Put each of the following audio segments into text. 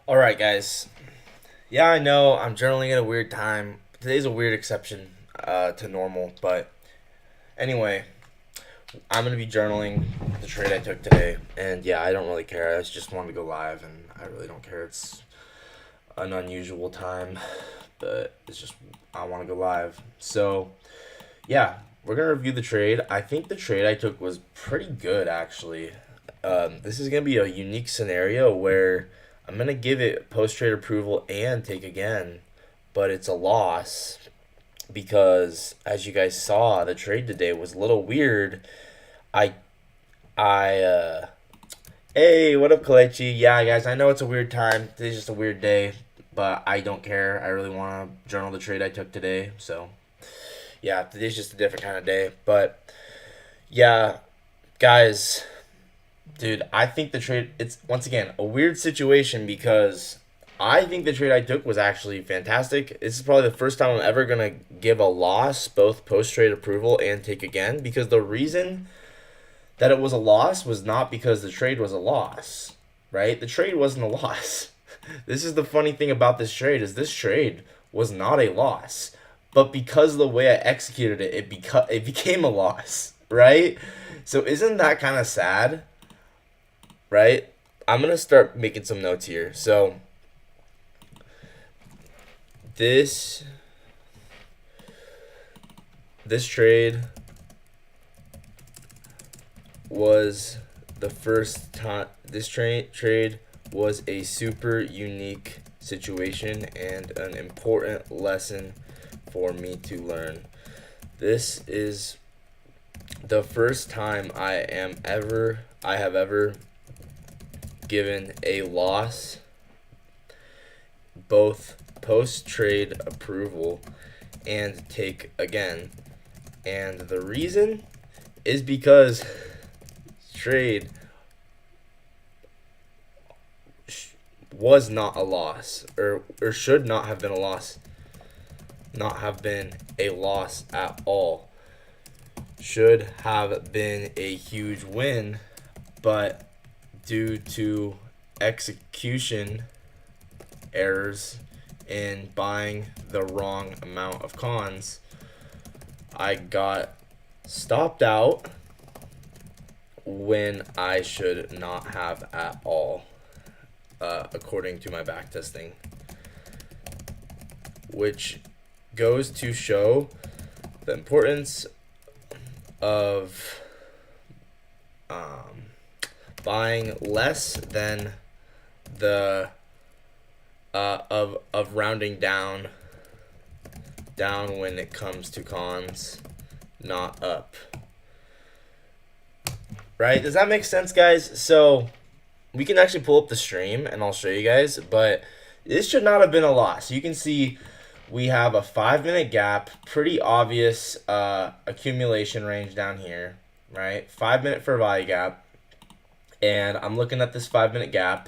All right, guys. Yeah, I know I'm journaling at a weird time. Today's a weird exception to normal, but anyway, I'm gonna be journaling the trade I took today, and yeah, I don't really care. I just wanted to go live, and I really don't care. It's an unusual time, but it's just I want to go live. So yeah, we're gonna review the trade. I think the trade I took was pretty good, actually. This is gonna be a unique scenario where I'm gonna give it post trade approval and take again, but it's a loss because as you guys saw, the trade today was a little weird. I I Hey, what up, Kalechi? Yeah, guys, I know it's a weird time. Today's just a weird day, but I don't care. I really want to journal the trade I took today. So yeah, today's just a different kind of day. But yeah, guys, dude, I think the trade, it's once again a weird situation because I think the trade I took was actually fantastic. This is probably the first time I'm ever going to give a loss, both post trade approval and take again, because the reason that it was a loss was not because the trade was a loss, right? The trade wasn't a loss. This is the funny thing about this trade is this trade was not a loss. But because of the way I executed it, it became a loss, right? So isn't that kind of sad? Right? I'm gonna start making some notes here. So this this trade was the first time. This trade was a super unique situation and an important lesson for me to learn. This is the first time I have ever given a loss, both post trade approval and take again. And the reason is because trade was not a loss, or should not have been a loss, not have been a loss at all. Should have been a huge win, but due to execution errors in buying the wrong amount of cons, I got stopped out when I should not have at all, according to my backtesting, which goes to show the importance of buying less than the of rounding down when it comes to cons, not up. Right? Does that make sense, guys? So we can actually pull up the stream and I'll show you guys, but this should not have been a loss. You can see we have a 5-minute gap, pretty obvious accumulation range down here, right? 5-minute fair value gap. And I'm looking at this 5-minute gap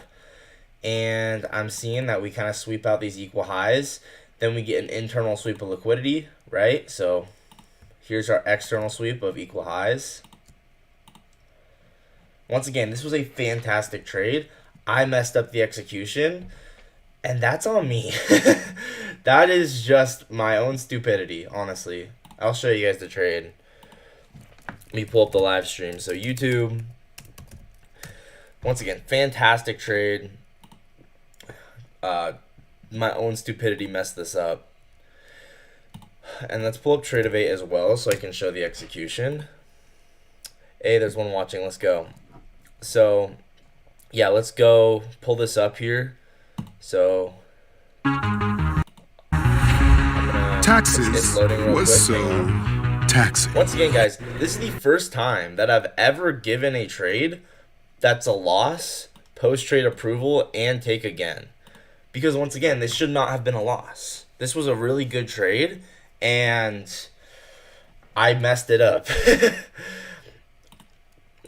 and I'm seeing that we kind of sweep out these equal highs. Then we get an internal sweep of liquidity, right? So here's our external sweep of equal highs. Once again, this was a fantastic trade. I messed up the execution, and that's on me. That is just my own stupidity, honestly. I'll show you guys the trade. Let me pull up the live stream. So YouTube, once again, fantastic trade. My own stupidity messed this up. And let's pull up trade of 8 as well so I can show the execution. Hey, there's one watching. Let's go. So, yeah, let's go pull this up here. So, taxes was so taxing. Once again, guys, this is the first time that I've ever given a trade that's a loss, post-trade approval, and take again. Because once again, this should not have been a loss. This was a really good trade, and I messed it up.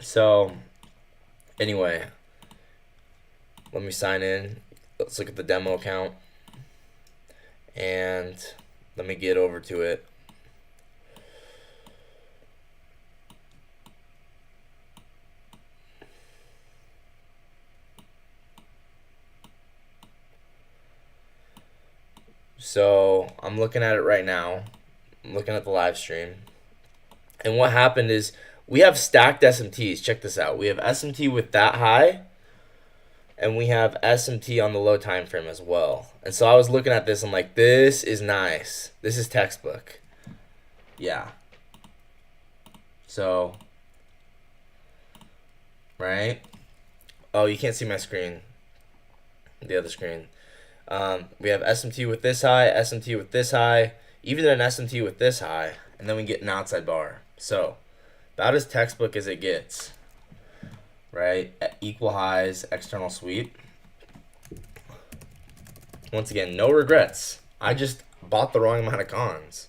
So, anyway, let me sign in. Let's look at the demo account. And let me get over to it. So I'm looking at it right now. I'm looking at the live stream. And what happened is we have stacked SMTs. Check this out. We have SMT with that high, and we have SMT on the low time frame as well. And so I was looking at this. I'm like, this is nice. This is textbook. Yeah. So, right? Oh, you can't see my screen. The other screen. We have SMT with this high, SMT with this high, even an SMT with this high, and then we get an outside bar. So, about as textbook as it gets, right? At equal highs, external sweep. Once again, no regrets. I just bought the wrong amount of cons.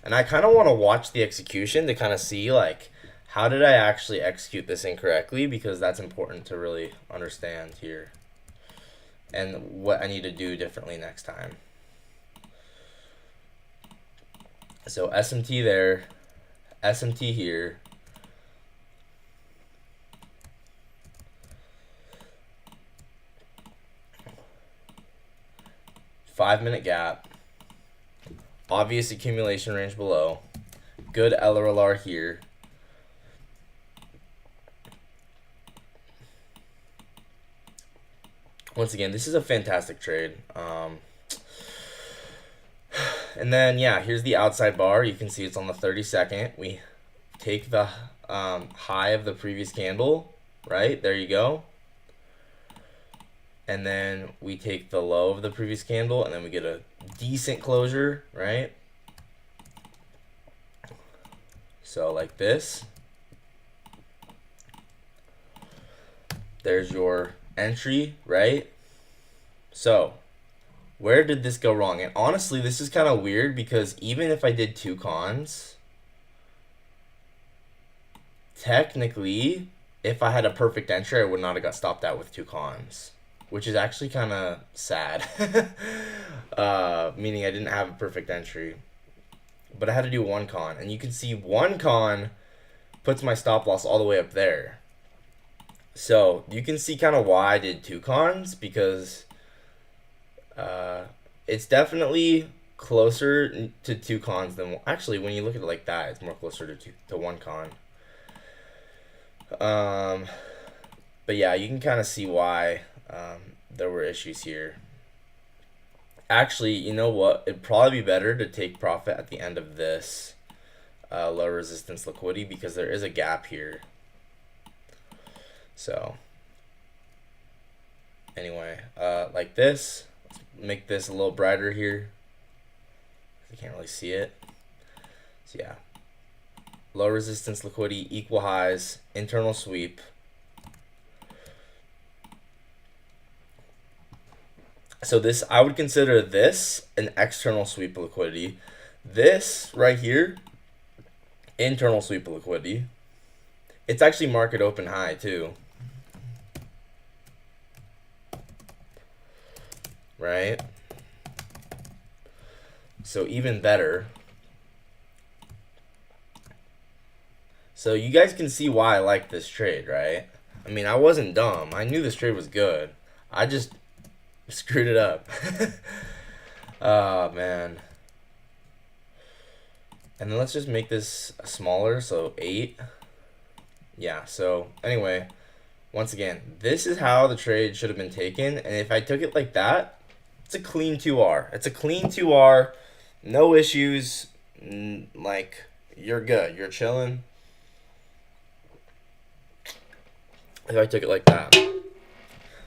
And I kind of want to watch the execution to kind of see, like, how did I actually execute this incorrectly? Because that's important to really understand here. And what I need to do differently next time. So SMT there, SMT here. Five-minute gap. Obvious accumulation range below. Good LRLR here. Once again, this is a fantastic trade. And then, yeah, here's the outside bar. You can see it's on the 32nd. We take the high of the previous candle, right? There you go. And then we take the low of the previous candle, and then we get a decent closure, right? So like this. There's your entry, right? So where did this go wrong? And honestly, this is kind of weird because even if I did two cons, technically, if I had a perfect entry, I would not have got stopped out with two cons, which is actually kind of sad. Meaning I didn't have a perfect entry, but I had to do one con, and you can see one con puts my stop loss all the way up there. So you can see kind of why I did two cons, because it's definitely closer to two cons than, actually, when you look at it like that, it's more closer to one con. But yeah, you can kind of see why there were issues here. Actually, you know what? It'd probably be better to take profit at the end of this low resistance liquidity, because there is a gap here. So anyway, like this. Let's make this a little brighter here. You can't really see it. So yeah, low resistance liquidity, equal highs, internal sweep. So this, I would consider this an external sweep of liquidity. This right here, internal sweep of liquidity. It's actually market open high too. Right? So even better. So you guys can see why I like this trade, right? I mean, I wasn't dumb. I knew this trade was good. I just screwed it up. Oh, man. And then let's just make this smaller, so 8. Yeah, so anyway, once again, this is how the trade should have been taken. And if I took it like that, it's a clean 2R. It's a clean 2R. No issues. Like, you're good. You're chilling. If I took it like that.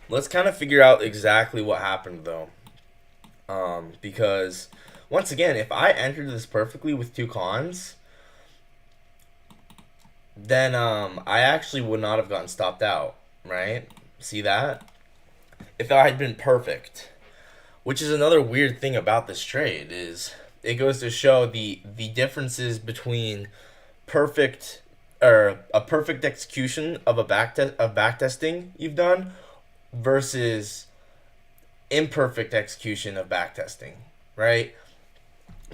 Let's kind of figure out exactly what happened, though. Because, once again, if I entered this perfectly with two cons, then I actually would not have gotten stopped out, right? See that? If I had been perfect. Which is another weird thing about this trade, is it goes to show the differences between perfect, or a perfect execution of a backtesting you've done versus imperfect execution of backtesting, right?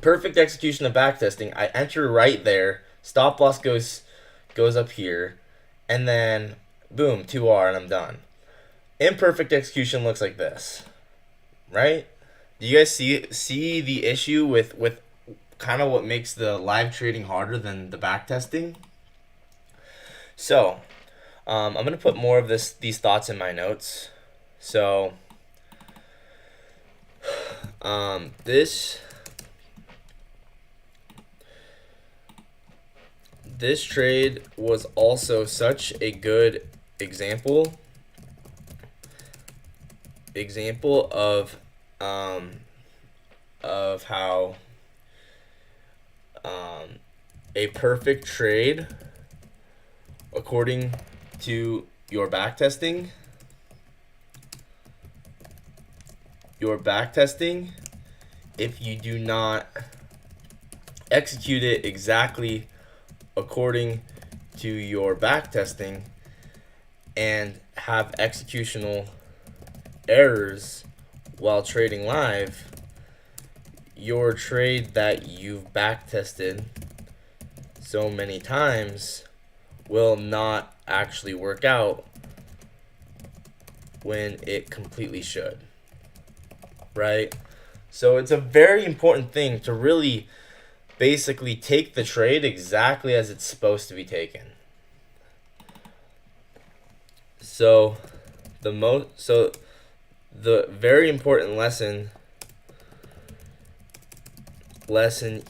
Perfect execution of backtesting, I enter right there, stop loss goes up here, and then boom, 2R, and I'm done. Imperfect execution looks like this, right? Do you guys see the issue with kind of what makes the live trading harder than the back testing? So, I'm gonna put more of these thoughts in my notes. So, this trade was also such a good example of how a perfect trade according to your backtesting if you do not execute it exactly according to your backtesting and have executional errors while trading live, your trade that you've backtested so many times will not actually work out when it completely should, right? So it's a very important thing to really basically take the trade exactly as it's supposed to be taken. So the very important lesson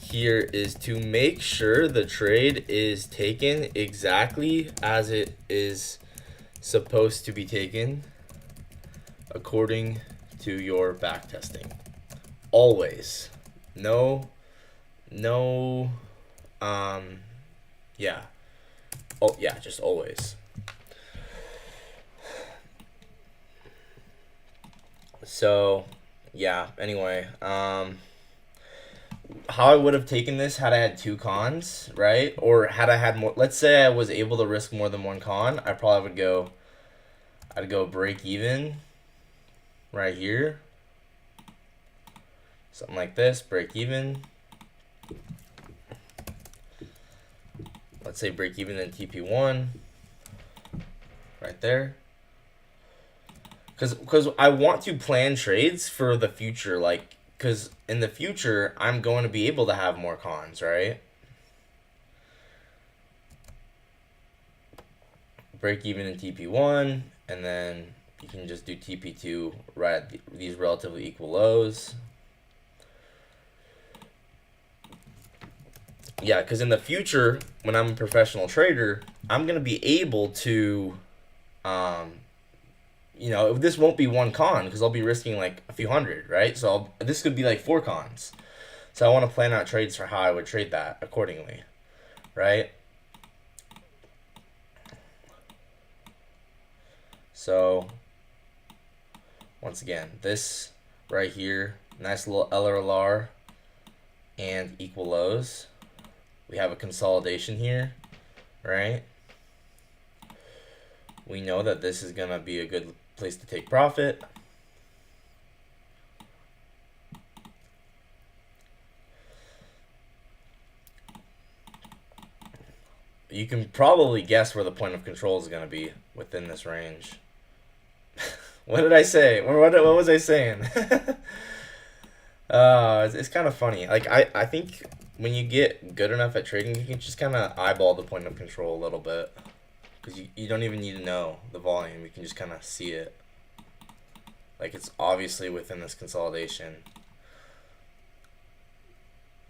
here is to make sure the trade is taken exactly as it is supposed to be taken according to your backtesting. Always. No, yeah. Oh, yeah, just always. So, yeah, anyway, how I would have taken this had I had two cons, right? Or had I had more, let's say I was able to risk more than one con, I probably would I'd go break even right here. Something like this, break even. Let's say break even in TP1 right there. Because I want to plan trades for the future, like, because in the future, I'm going to be able to have more cons, right? Break even in TP1, and then you can just do TP2 right at these relatively equal lows. Yeah, because in the future, when I'm a professional trader, I'm going to be able to, this won't be one con because I'll be risking like a few hundred, right? So this could be like 4 cons. So I want to plan out trades for how I would trade that accordingly, right? So once again, this right here, nice little LRLR and equal lows. We have a consolidation here, right? We know that this is going to be a good place to take profit. You can probably guess where the point of control is going to be within this range. What did I say? What was I saying? It's kind of funny. Like, I think when you get good enough at trading, you can just kind of eyeball the point of control a little bit. Because you don't even need to know the volume. You can just kind of see it. Like, it's obviously within this consolidation.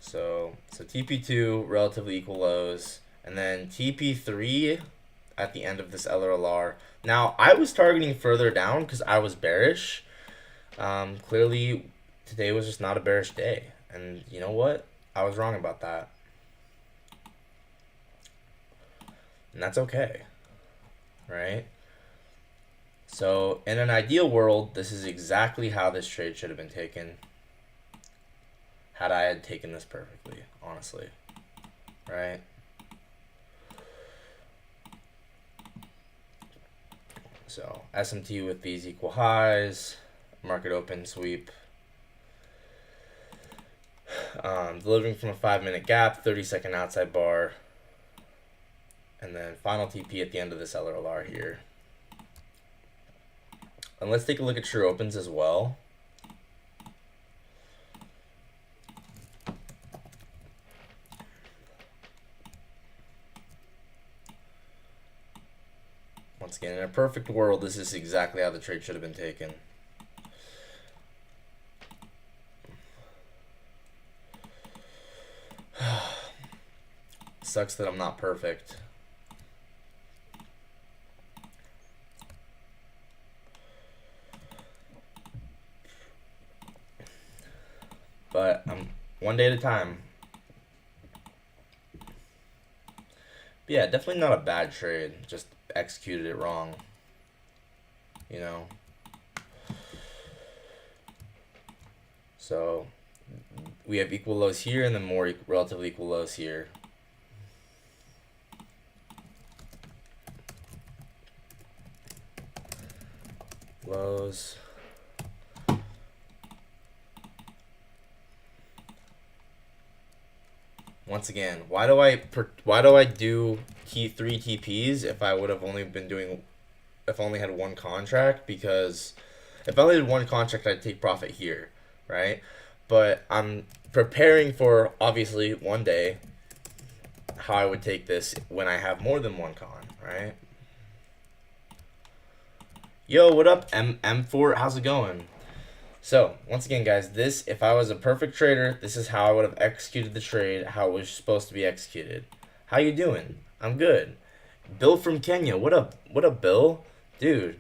So TP2, relatively equal lows. And then TP3 at the end of this LRLR. Now, I was targeting further down because I was bearish. Clearly, today was just not a bearish day. And you know what? I was wrong about that. And that's okay. Right? So, in an ideal world, this is exactly how this trade should have been taken. Had I had taken this perfectly, honestly. Right? So, SMT with these equal highs, market open sweep. Delivering from a 5-minute gap, 30-second outside bar. And then final TP at the end of this LRLR here. And let's take a look at true opens as well. again, in a perfect world, this is exactly how the trade should have been taken. Sucks that I'm not perfect. But I'm one day at a time. But yeah, definitely not a bad trade. Just executed it wrong. You know. So we have equal lows here and then more relatively equal lows here. Lows. Once again, why do I do three TPs if I would have only been doing, if I only had one contract? Because if I only had one contract, I'd take profit here, right? But I'm preparing for, obviously, one day how I would take this when I have more than one con, right? Yo, what up, M4? How's it going? So, once again, guys, this, if I was a perfect trader, this is how I would have executed the trade, how it was supposed to be executed. How you doing? I'm good. Bill from Kenya. What up, Bill? Dude,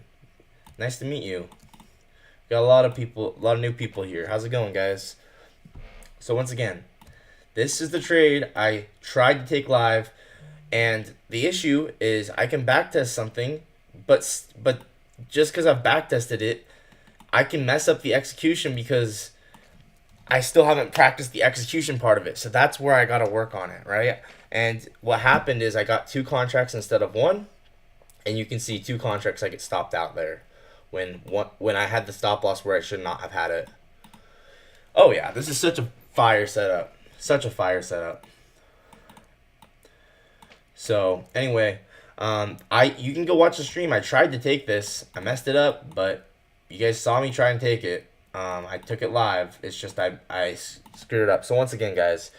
nice to meet you. Got a lot of new people here. How's it going, guys? So, once again, this is the trade I tried to take live, and the issue is I can backtest something, but just because I've backtested it, I can mess up the execution because I still haven't practiced the execution part of it. So that's where I got to work on it, right? And what happened is I got 2 contracts instead of 1, and you can see 2 contracts I get stopped out there when I had the stop loss where I should not have had it. Oh yeah, this is such a fire setup. Such a fire setup. So anyway, you can go watch the stream. I tried to take this. I messed it up, but you guys saw me try and take it. I took it live. It's just I screwed it up. So once again, guys,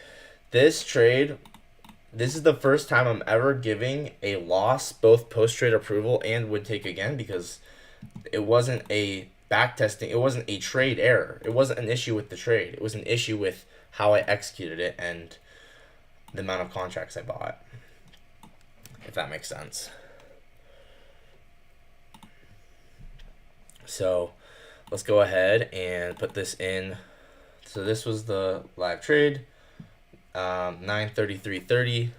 this trade, this is the first time I'm ever giving a loss, both post-trade approval and would take again, because it wasn't a backtesting. It wasn't a trade error. It wasn't an issue with the trade. It was an issue with how I executed it and the amount of contracts I bought, if that makes sense. So let's go ahead and put this in. So this was the live trade, 9:33:30.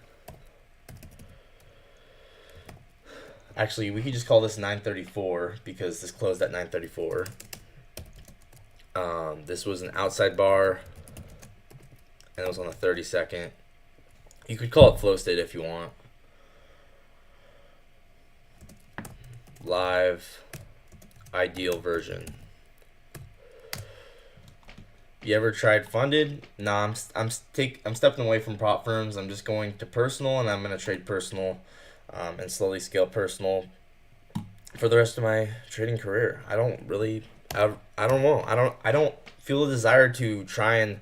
Actually, we could just call this 9:34 because this closed at 9:34. This was an outside bar, and it was on the 32nd. You could call it flow state if you want. Live ideal version. You ever tried funded? Nah, I'm stepping away from prop firms. I'm just going to personal, and I'm gonna trade personal, and slowly scale personal for the rest of my trading career. I don't know. I don't feel a desire to try and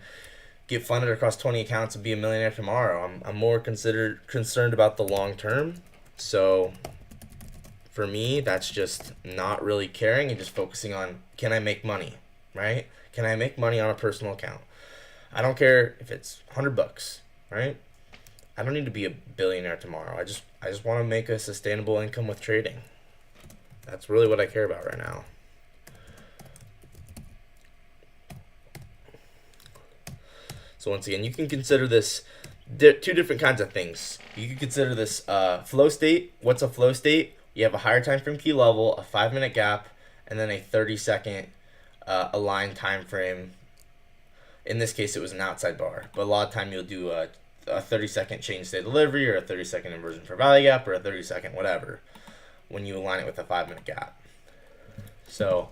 get funded across 20 accounts and be a millionaire tomorrow. I'm more concerned about the long term. So for me, that's just not really caring and just focusing on, can I make money, right? Can I make money on a personal account? I don't care if it's $100, right? I don't need to be a billionaire tomorrow. I just want to make a sustainable income with trading. That's really what I care about right now. So once again, you can consider this 2 different kinds of things. You can consider this flow state. What's a flow state? You have a higher time frame key level, a 5-minute gap, and then a 30-second aligned time frame. In this case, it was an outside bar, but a lot of time you'll do a 30-second change state delivery, or a 30-second inversion for value gap, or a 30-second whatever when you align it with a 5-minute gap. So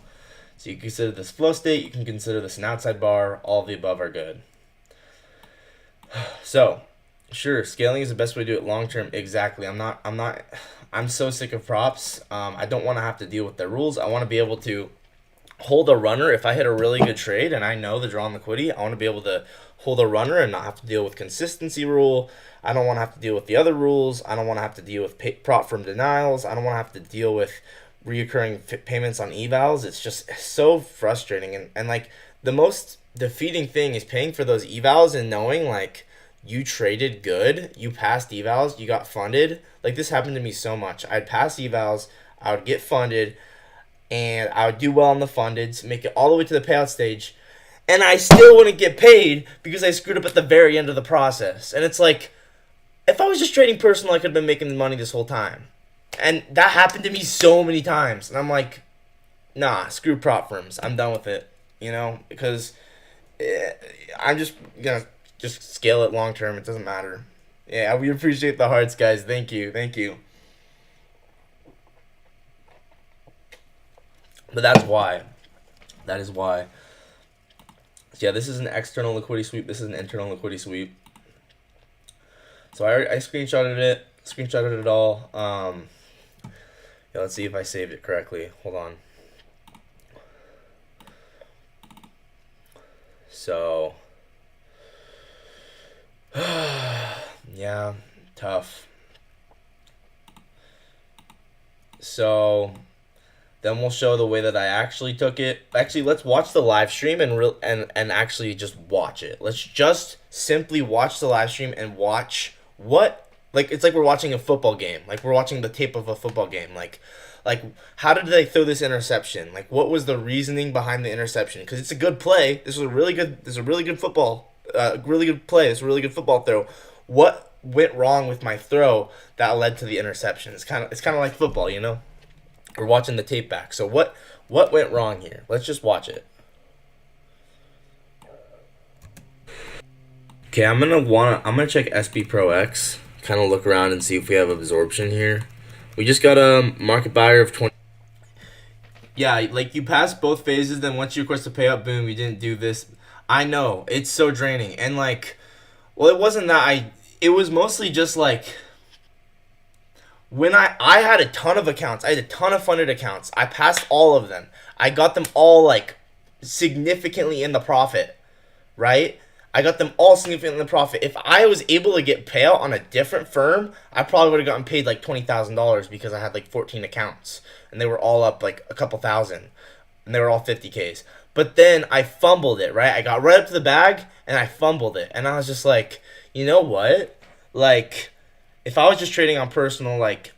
you can consider this flow state. You can consider this an outside bar. All of the above are good. So, sure, scaling is the best way to do it long term. Exactly. I'm so sick of props. I don't want to have to deal with their rules. I want to be able to hold a runner. If I hit a really good trade and I know the draw on liquidity, I want to be able to hold a runner and not have to deal with consistency rule. I don't want to have to deal with the other rules. I don't want to have to deal with prop firm denials. I don't want to have to deal with reoccurring payments on evals. It's just so frustrating. And like the most defeating thing is paying for those evals and knowing like you traded good, you passed evals, you got funded. Like this happened to me so much. I'd pass evals, I would get funded, and I would do well on the fundeds, make it all the way to the payout stage, and I still wouldn't get paid because I screwed up at the very end of the process. And it's like, if I was just trading personal, I could have been making money this whole time. And that happened to me so many times. And I'm like, nah, screw prop firms. I'm done with it, because I'm just going to just scale it long term. It doesn't matter. Yeah, we appreciate the hearts, guys. Thank you. Thank you. But that's why. That is why. So yeah, this is an external liquidity sweep. This is an internal liquidity sweep. So I screenshotted it all. Yeah, let's see if I saved it correctly. Hold on. So, yeah, tough. So, then we'll show the way that I actually took it. Actually, let's watch the live stream and actually just watch it. Let's just simply watch the live stream and watch what, like, it's like we're watching a football game. Like we're watching the tape of a football game. Like how did they throw this interception? Like what was the reasoning behind the interception? Because it's a good play. This is a really good football. Really good play. This is a really good football throw. What went wrong with my throw that led to the interception? It's kind of like football, We're watching the tape back. So what went wrong here? Let's just watch it. Okay, I'm gonna check SB Pro X, kind of look around and see if we have absorption here. We just got a market buyer of 20. Yeah, like you passed both phases, then once you request to pay up, boom, you didn't do this. I know, it's so draining. And like, well, it wasn't that it was mostly just like, when I had a ton of accounts, I had a ton of funded accounts. I passed all of them. I got them all like significantly in the profit, right? I got them all significantly in the profit. If I was able to get payout on a different firm, I probably would have gotten paid like $20,000 because I had like 14 accounts and they were all up like a couple thousand and they were all 50Ks. But then I fumbled it, right? I got right up to the bag and I fumbled it. And I was just like, you know what? Like, if I was just trading on personal, like,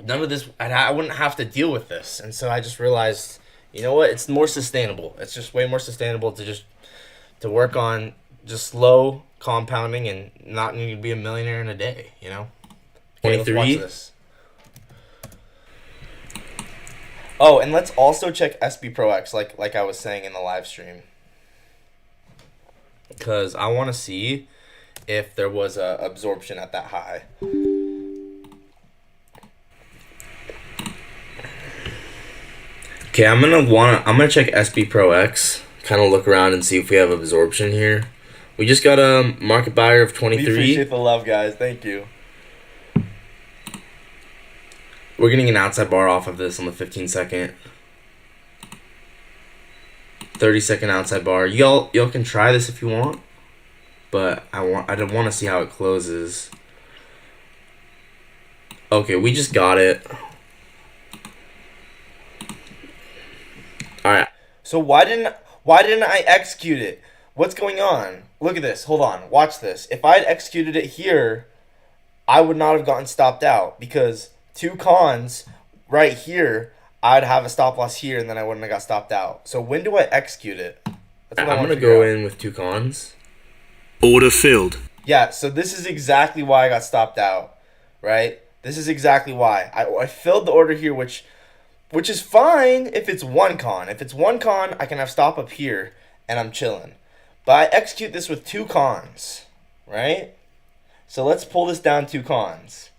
none of this, I wouldn't have to deal with this. And so I just realized, you know what? It's more sustainable. It's just way more sustainable to work on just slow compounding and not needing to be a millionaire in a day, Okay, 23. let's watch this. Oh, and let's also check SB Pro X, like I was saying in the live stream, because I want to see if there was a absorption at that high. Okay, I'm gonna check SB Pro X, kind of look around and see if we have absorption here. We just got a market buyer of 23. We appreciate the love, guys. Thank you. We're getting an outside bar off of this on the 15-second. 30-second outside bar. Y'all can try this if you want, but I don't want to see how it closes. Okay, we just got it. All right. So why didn't I execute it? What's going on? Look at this. Hold on. Watch this. If I had executed it here, I would not have gotten stopped out because two cons right here, I'd have a stop loss here and then I wouldn't have got stopped out. So when do I execute it? That's what I'm going to go in with two cons. Order filled. Yeah, so this is exactly why I got stopped out, right? This is exactly why. I filled the order here, which is fine if it's one con. If it's one con, I can have stop up here and I'm chilling. But I execute this with two cons, right? So let's pull this down two cons.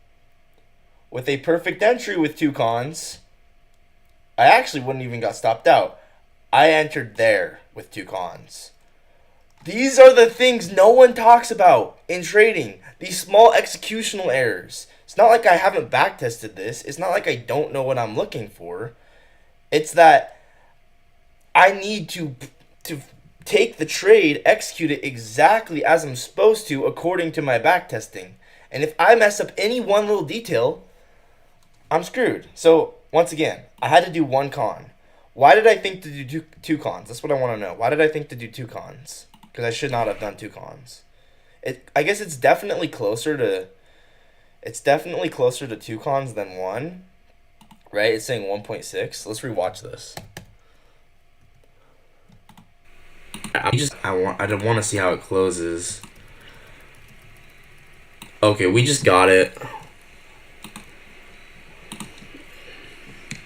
With a perfect entry with two cons, I actually wouldn't even got stopped out. I entered there with two cons. These are the things no one talks about in trading. These small executional errors. It's not like I haven't backtested this. It's not like I don't know what I'm looking for. It's that I need to take the trade, execute it exactly as I'm supposed to according to my backtesting. And if I mess up any one little detail, I'm screwed. So once again, I had to do one con. Why did I think to do two cons? That's what I want to know. Why did I think to do two cons? Because I should not have done two cons. I guess it's definitely closer to. It's definitely closer to two cons than one, right? It's saying 1.6. Let's rewatch this. I don't want to see how it closes. Okay, we just got it.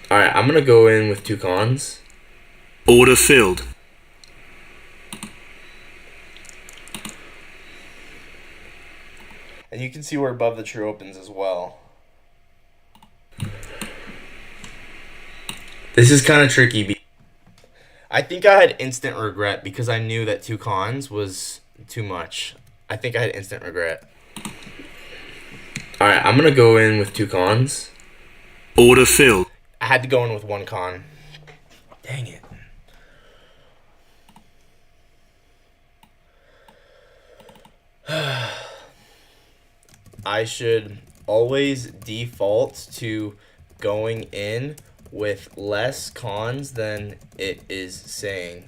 All right, I'm gonna go in with two cons. Order filled. And you can see we're above the true opens as well. This is kind of tricky. I think I had instant regret because I knew that two cons was too much. I think I had instant regret. Alright, I'm going to go in with two cons. Order filled. I had to go in with one con. Dang it. I should always default to going in with less cons than it is saying,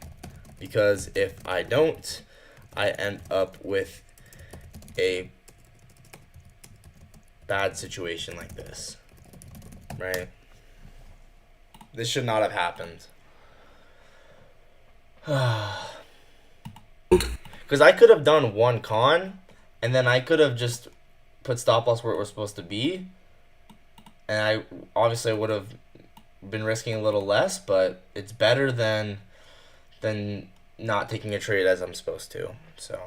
because if I don't, I end up with a bad situation like this, right? This should not have happened. Because I could have done one con, and then I could have just put stop loss where it was supposed to be, and I obviously would have been risking a little less, but it's better than not taking a trade as I'm supposed to. So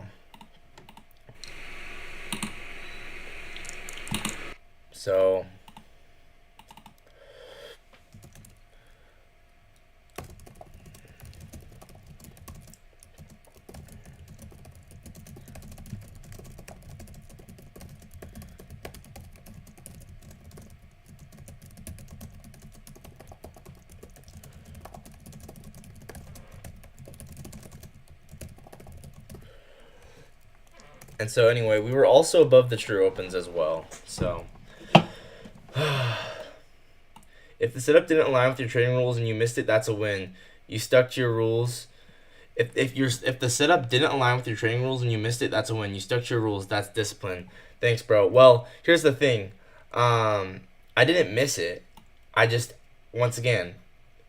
And so anyway, we were also above the true opens as well. So if the setup didn't align with your trading rules and you missed it, that's a win. You stuck to your rules. If the setup didn't align with your trading rules and you missed it, that's a win. You stuck to your rules. That's discipline. Thanks, bro. Well, here's the thing. I didn't miss it. I just, once again,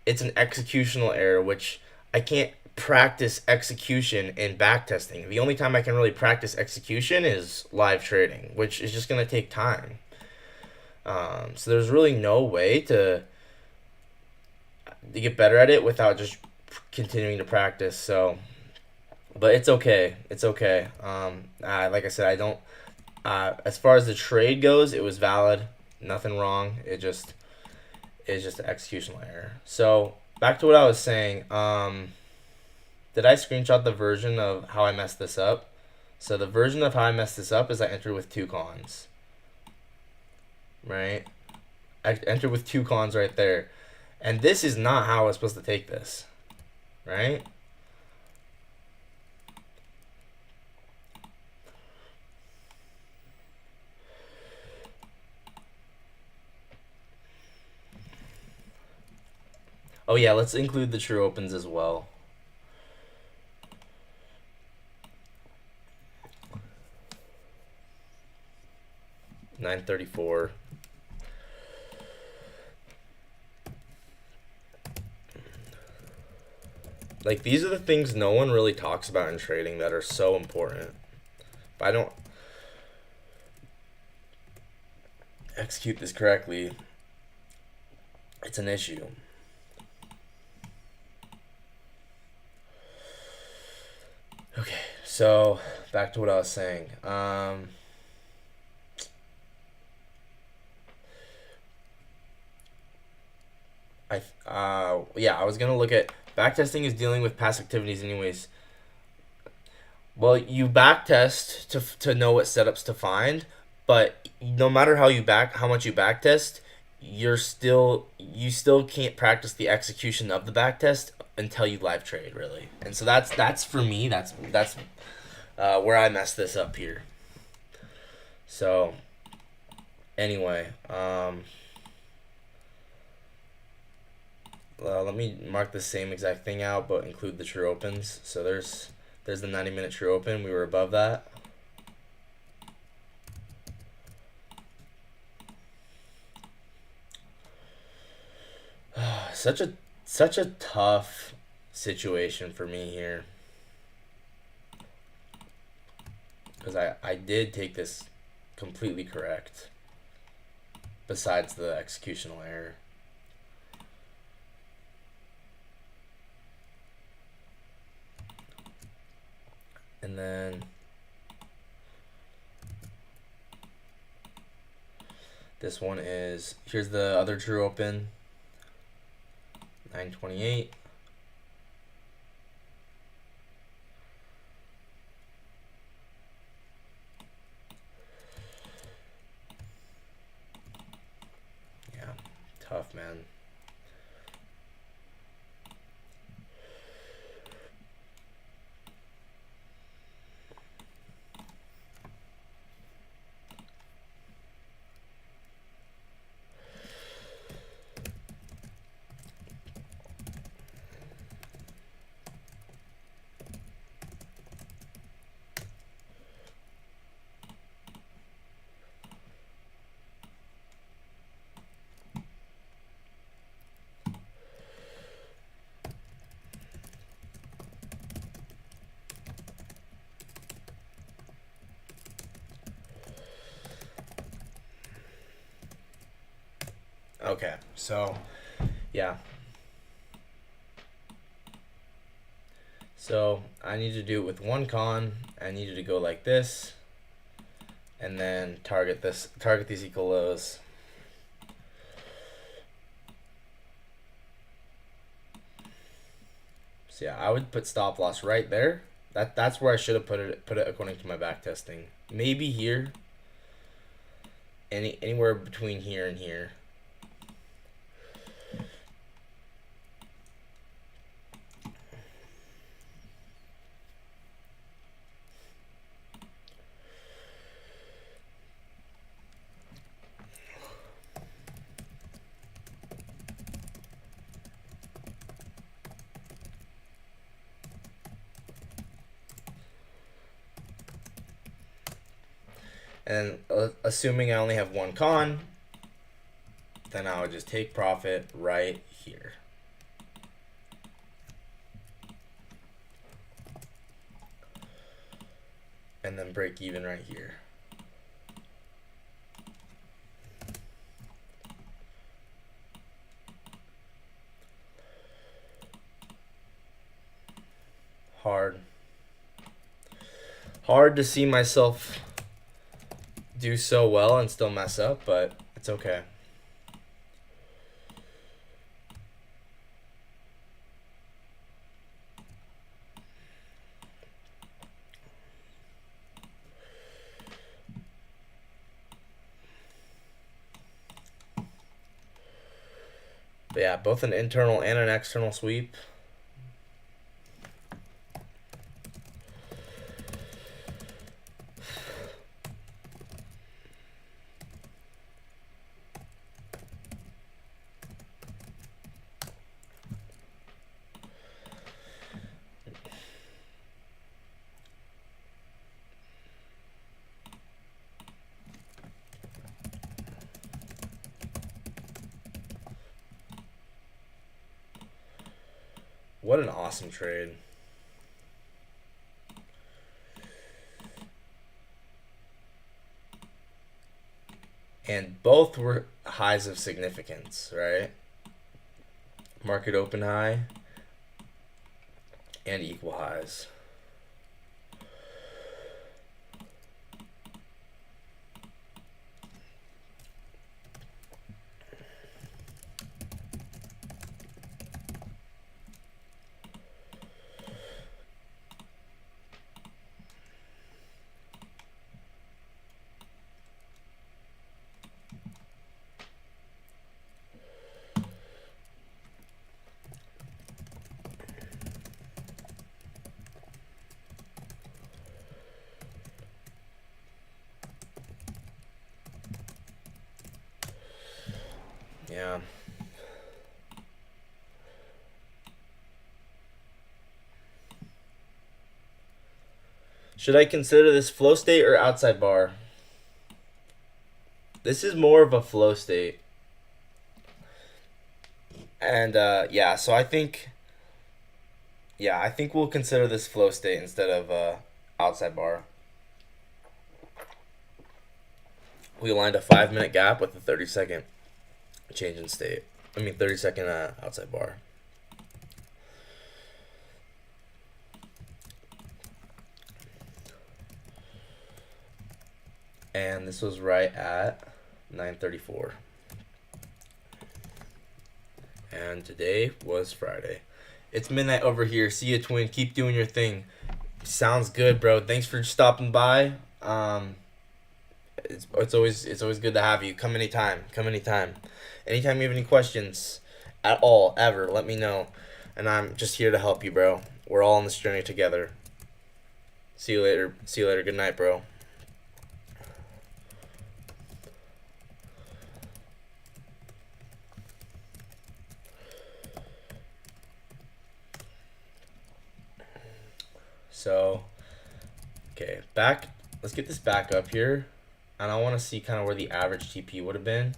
it's an executional error, which I can't practice execution in backtesting. The only time I can really practice execution is live trading, which is just going to take time. So there's really no way to get better at it without just continuing to practice. So, but it's okay. It's okay. Like I said, I don't. As far as the trade goes, it was valid. Nothing wrong. It's just an executional error. So back to what I was saying. Did I screenshot the version of how I messed this up? So the version of how I messed this up is I entered with two cons. Right? I entered with two cons right there. And this is not how I was supposed to take this. Right? Oh yeah, let's include the true opens as well. $9.34. Like, these are the things no one really talks about in trading that are so important. If I don't execute this correctly, it's an issue. Okay, so back to what I was saying. I was gonna look at backtesting is dealing with past activities anyways. Well, you backtest to know what setups to find, but no matter how much you backtest, you still can't practice the execution of the backtest until you live trade, really. And so that's for me. That's where I messed this up here. So anyway, let me mark the same exact thing out, but include the true opens. So there's the 90-minute true open. We were above that. Such a tough situation for me here, because I did take this completely correct, besides the executional error. And then this one is, here's the other true open, 928. Yeah, tough, man. Okay, so yeah. So I need to do it with one con. I needed to go like this, and then target these equal lows. So yeah, I would put stop loss right there. That's where I should have put it according to my back testing. Maybe here. Anywhere between here and here. And assuming I only have one con, then I would just take profit right here. And then break even right here. Hard to see myself do so well and still mess up, but it's okay. But yeah, both an internal and an external sweep. What an awesome trade. And both were highs of significance, right? Market open high and equal highs. Yeah. Should I consider this flow state or outside bar? This is more of a flow state. And yeah, so I think we'll consider this flow state instead of outside bar. We aligned a 5-minute gap with a 30-second change in state. 30-second outside bar. And this was right at 9:34. And today was Friday. It's midnight over here. See ya, twin. Keep doing your thing. Sounds good, bro. Thanks for stopping by. It's always good to have you. Come anytime. Anytime you have any questions at all, ever, let me know. And I'm just here to help you, bro. We're all on this journey together. See you later. Good night, bro. So, okay, let's get this back up here. And I want to see kind of where the average TP would have been.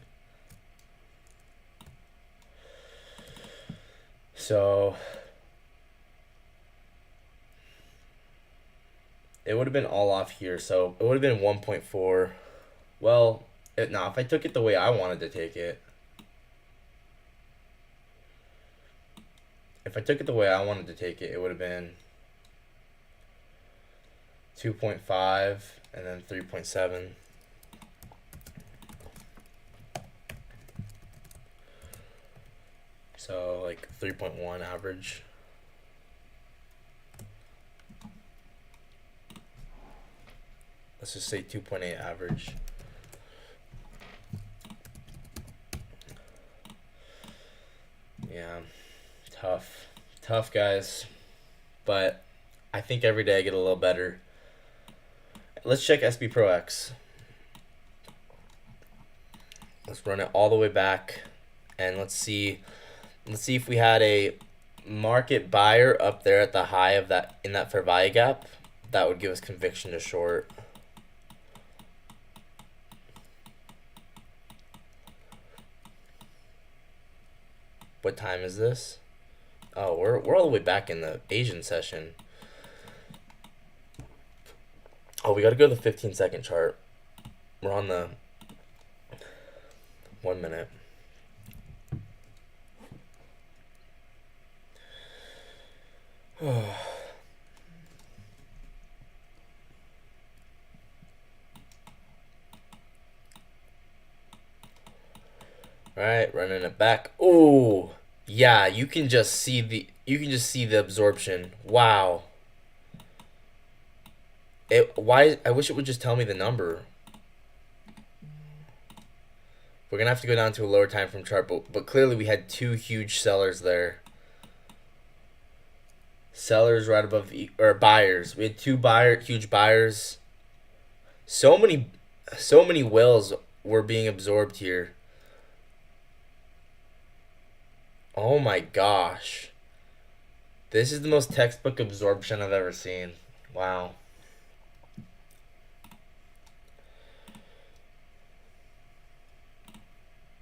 So, it would have been all off here. So, it would have been 1.4. Well, if I took it the way I wanted to take it. If I took it the way I wanted to take it, it would have been 2.5 and then 3.7. So like 3.1 average. Let's just say 2.8 average. Yeah, tough guys, but I think every day I get a little better. Let's check SB Pro X. Let's run it all the way back, and let's see if we had a market buyer up there at the high of that in that fair value gap. That would give us conviction to short. What time is this? Oh, we're all the way back in the Asian session. Oh, we got to go to the 15-second chart. We're on the 1 minute. Alright, running it back. Oh, yeah, you can just see the absorption. Wow. I wish it would just tell me the number. We're gonna have to go down to a lower time frame chart, but clearly we had two huge sellers there. Sellers right above or buyers. We had two huge buyers. So many whales were being absorbed here. Oh my gosh. This is the most textbook absorption I've ever seen. Wow.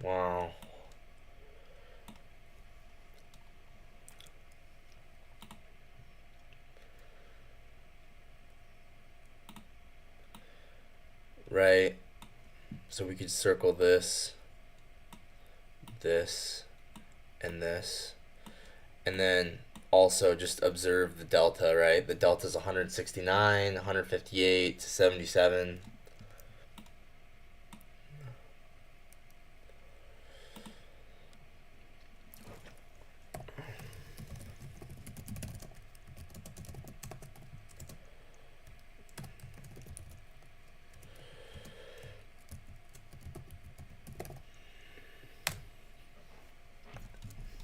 Wow. Right. So we could circle this, and this. And then also just observe the delta, right? The delta is 169, 158 to 77.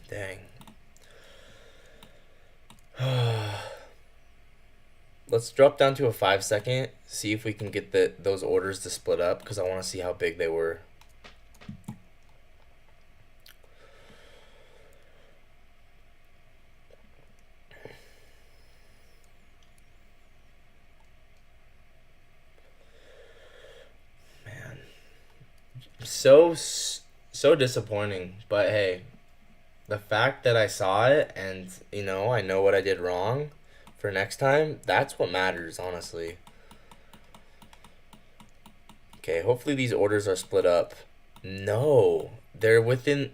Dang. Let's drop down to a 5-second, see if we can get those orders to split up, because I want to see how big they were. So disappointing. But hey, the fact that I saw it and I know what I did wrong for next time, that's what matters, honestly. Okay, hopefully these orders are split up. No, they're within.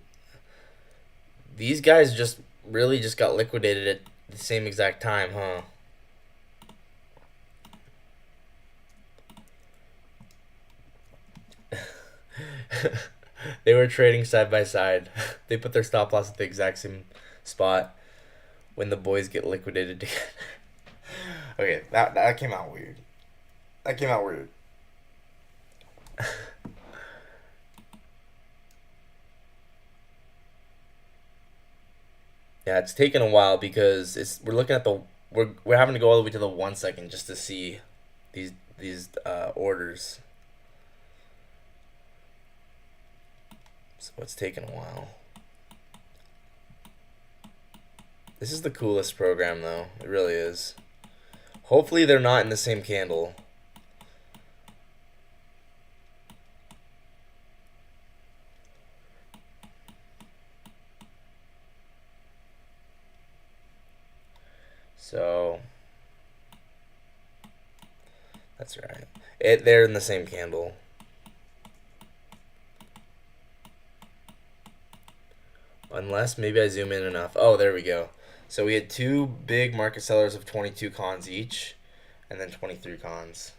These guys just really just got liquidated at the same exact time, huh? They were trading side by side. They put their stop loss at the exact same spot when the boys get liquidated together. Okay, that came out weird. That came out weird. Yeah, it's taken a while because we're looking at we're having to go all the way to the 1 second just to see these orders. So it's taken a while. This is the coolest program though. It really is. Hopefully they're not in the same candle. So that's right. They're in the same candle. Unless maybe I zoom in enough. Oh, there we go. So we had two big market sellers of 22 cons each, and then 23 cons.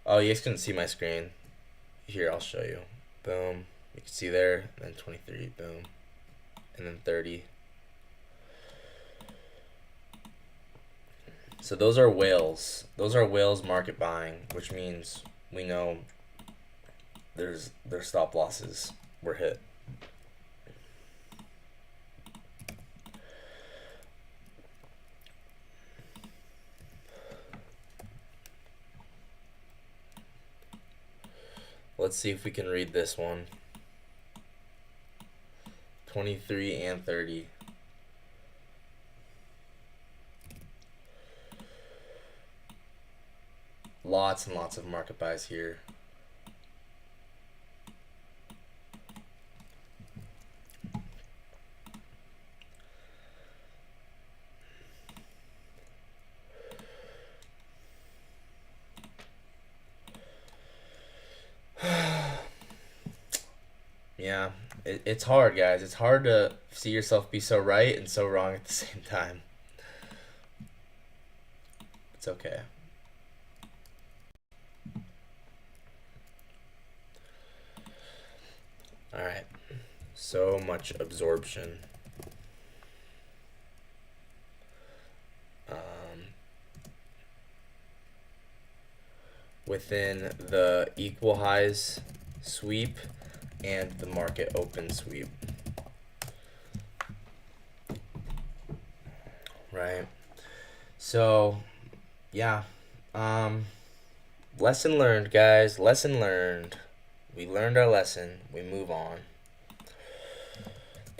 Oh, you guys couldn't see my screen. Here, I'll show you. Boom. You can see there, and then 23, boom. And then 30. So those are whales. Those are whales market buying, which means we know their stop losses were hit. Let's see if we can read this one. 23 and 30. Lots and lots of market buys here. Yeah, it's hard, guys. It's hard to see yourself be so right and so wrong at the same time. It's okay. All right. So much absorption. Within the equal highs sweep and the market open sweep. Right. So, yeah. Lesson learned, guys. Lesson learned. We learned our lesson. We move on.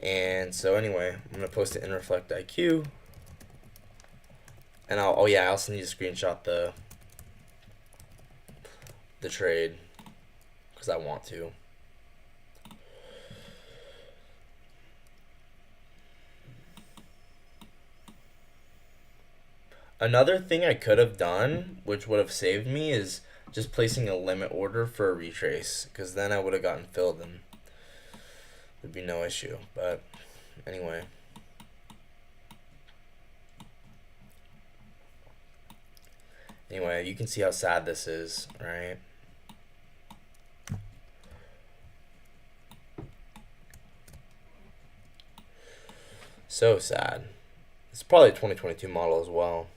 And so anyway, I'm gonna post it in Reflect IQ. And I also need to screenshot the trade because I want to. Another thing I could have done, which would have saved me, is just placing a limit order for a retrace, because then I would have gotten filled and there'd be no issue. But anyway. Anyway, you can see how sad this is, right? So sad. It's probably a 2022 model as well.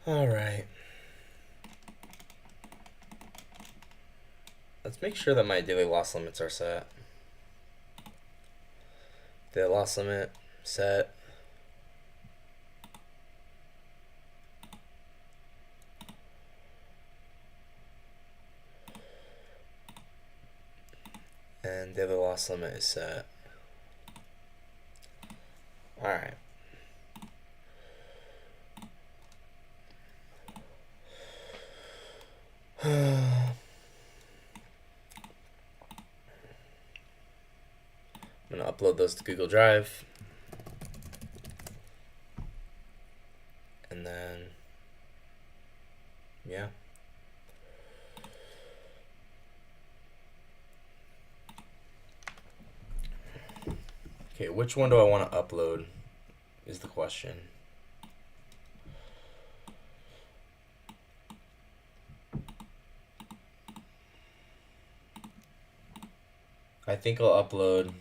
All right. Let's make sure that my daily loss limits are set. Daily loss limit set. And daily loss limit is set. All right. I'm going to upload those to Google Drive. And then, yeah. Okay, which one do I want to upload is the question. I think I'll upload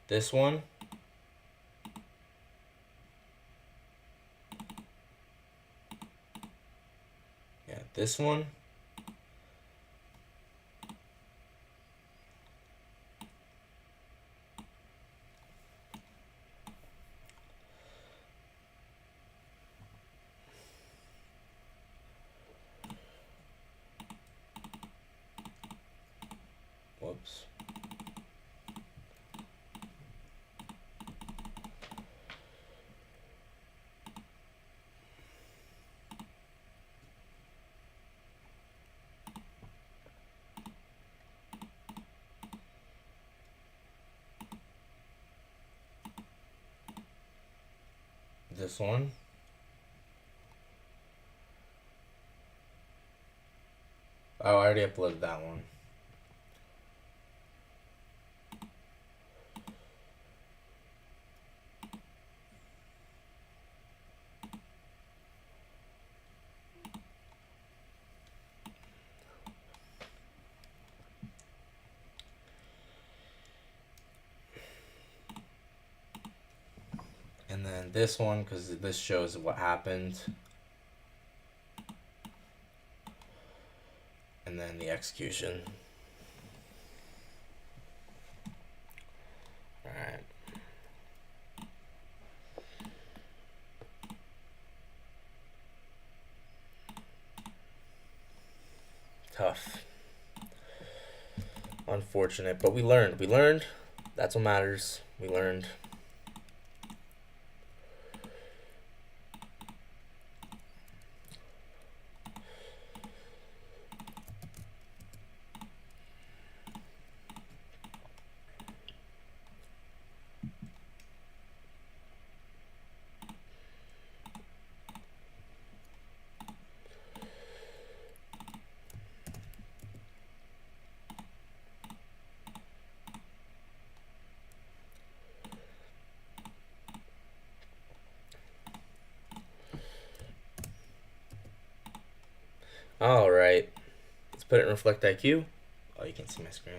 this one. Yeah, this one. Whoops. This one. Oh, I already uploaded that one. And then this one, because this shows what happened. And then the execution. Alright. Tough. Unfortunate, but we learned. We learned. That's what matters. We learned. All right, let's put it in Reflect IQ. Oh, you can't see my screen.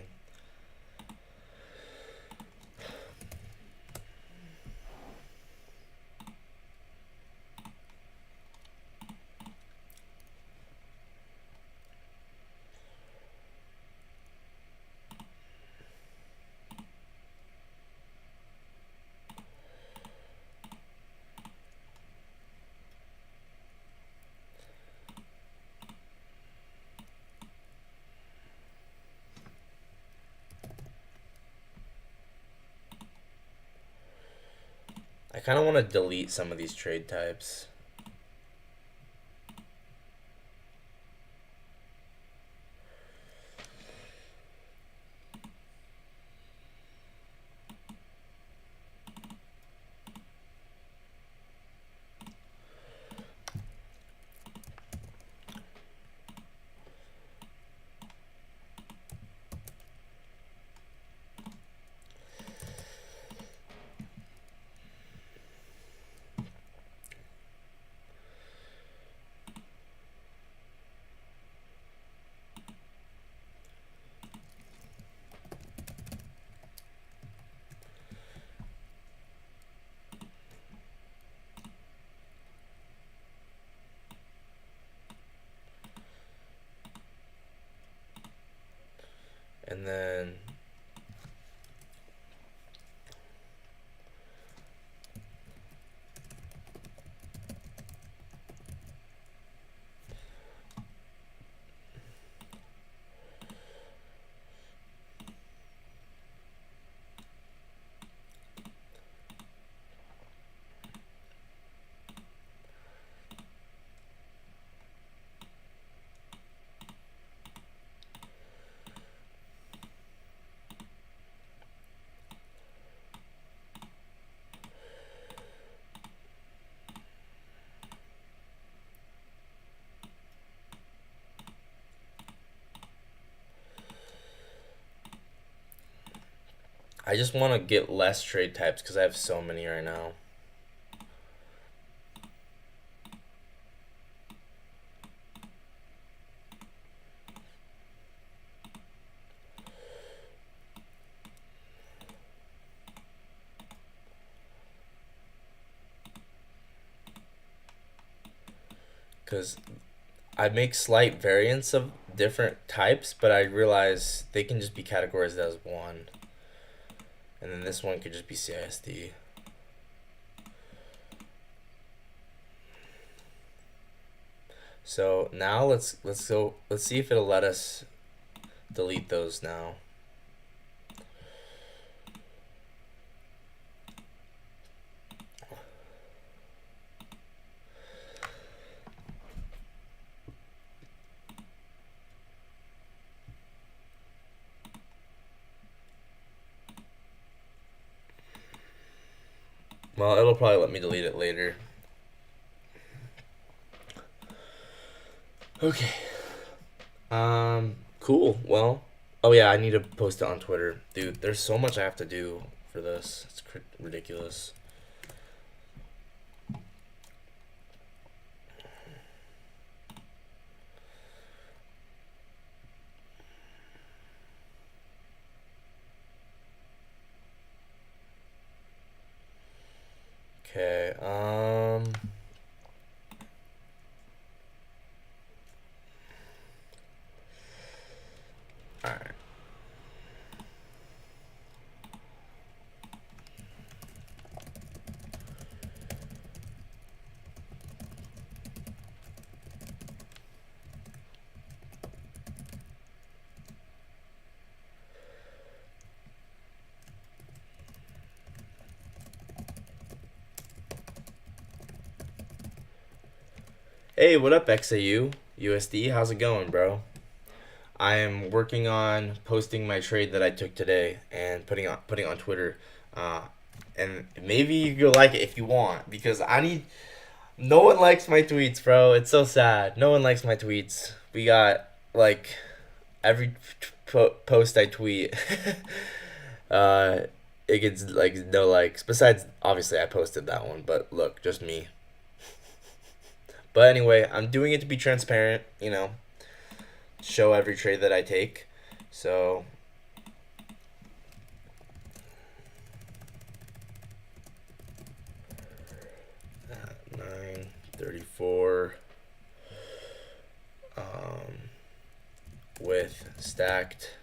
I kind of want to delete some of these trade types. And then I just want to get less trade types because I have so many right now. Because I make slight variants of different types, but I realize they can just be categorized as one. And then this one could just be CISD. So now let's see if it'll let us delete those now. Well, it'll probably let me delete it later. Okay. Cool. Well, oh yeah, I need to post it on Twitter. Dude, there's so much I have to do for this. It's ridiculous. Okay. All right. Hey, what up, XAU? USD, how's it going, bro? I am working on posting my trade that I took today and putting on Twitter. Uh, and maybe you'll like it if you want because I need. No one likes my tweets, bro. It's so sad. No one likes my tweets. We got like every post I tweet, uh, it gets like no likes. Besides, obviously, I posted that one, but look, just me. But anyway, I'm doing it to be transparent. Show every trade that I take. So 934 with stacked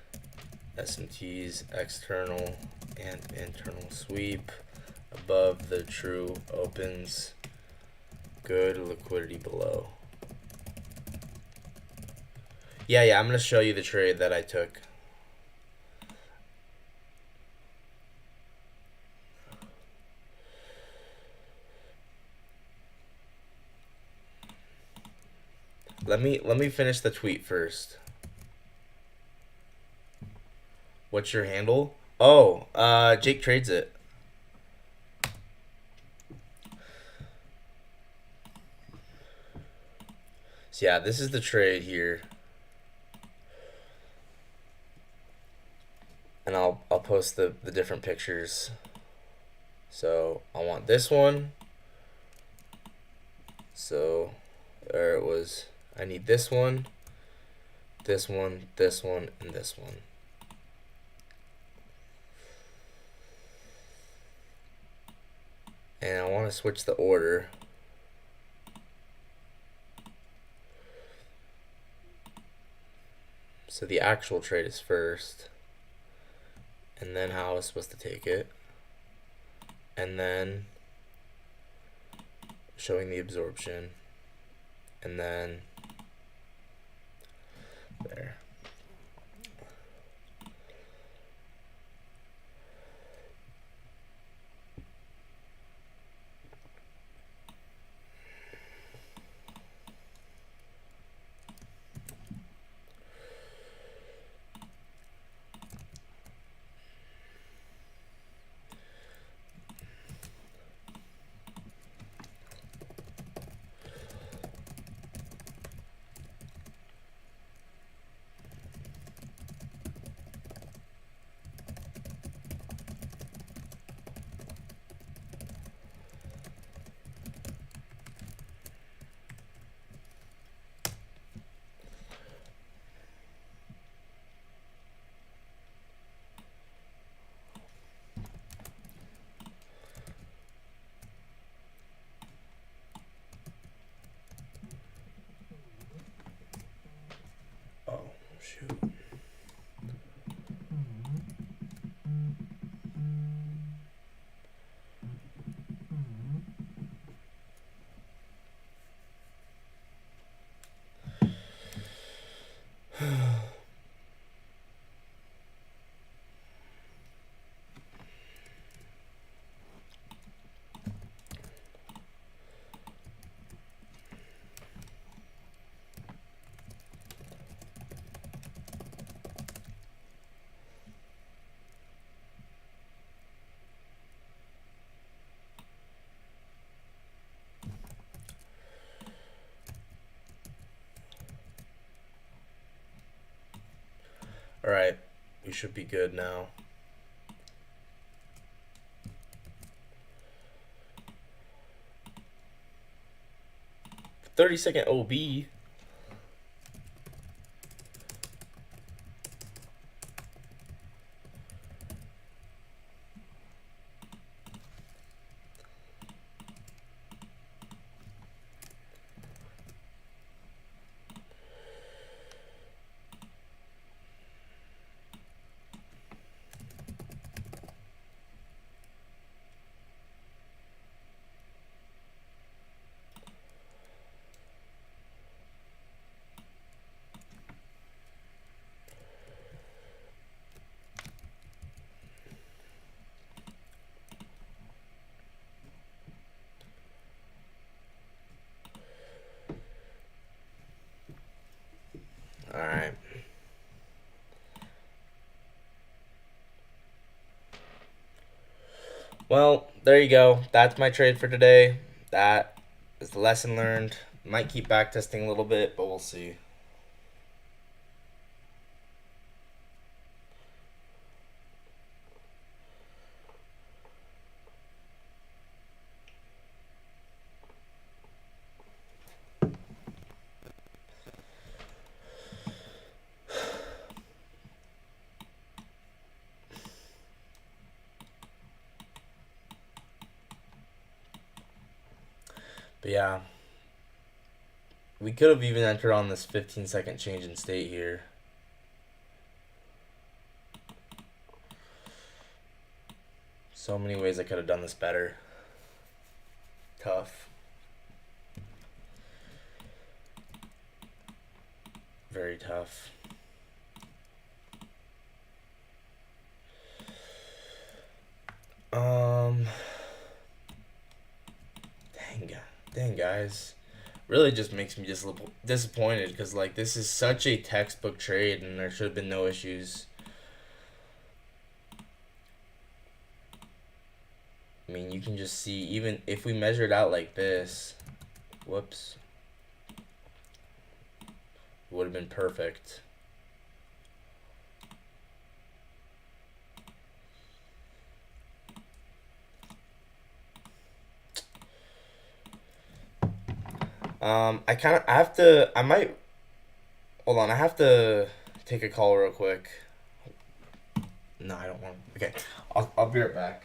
SMTs external and internal sweep above the true opens, good liquidity below. Yeah, I'm gonna show you the trade that I took. Let me finish the tweet first. What's your handle? Oh, Jake trades it. So yeah, this is the trade here. And I'll post the different pictures. So I want this one. So there it was. I need this one, this one, this one, and this one. And I want to switch the order. So the actual trade is first. and then how I was supposed to take it, and then showing the absorption, and then there. Oh, shoot. All right, we should be good now. 30-second OB. All right. Well, there you go. That's my trade for today. That is the lesson learned. Might keep backtesting a little bit, but we'll see. But yeah, we could have even entered on this 15-second change in state here. So many ways I could have done this better. Tough. Very tough. Dang guys. Really just makes me just disappointed because like this is such a textbook trade and there should have been no issues. I mean, you can just see even if we measure it out like this, whoops, it would have been perfect. I might, hold on, I have to take a call real quick. No, I don't want, okay, I'll be right back.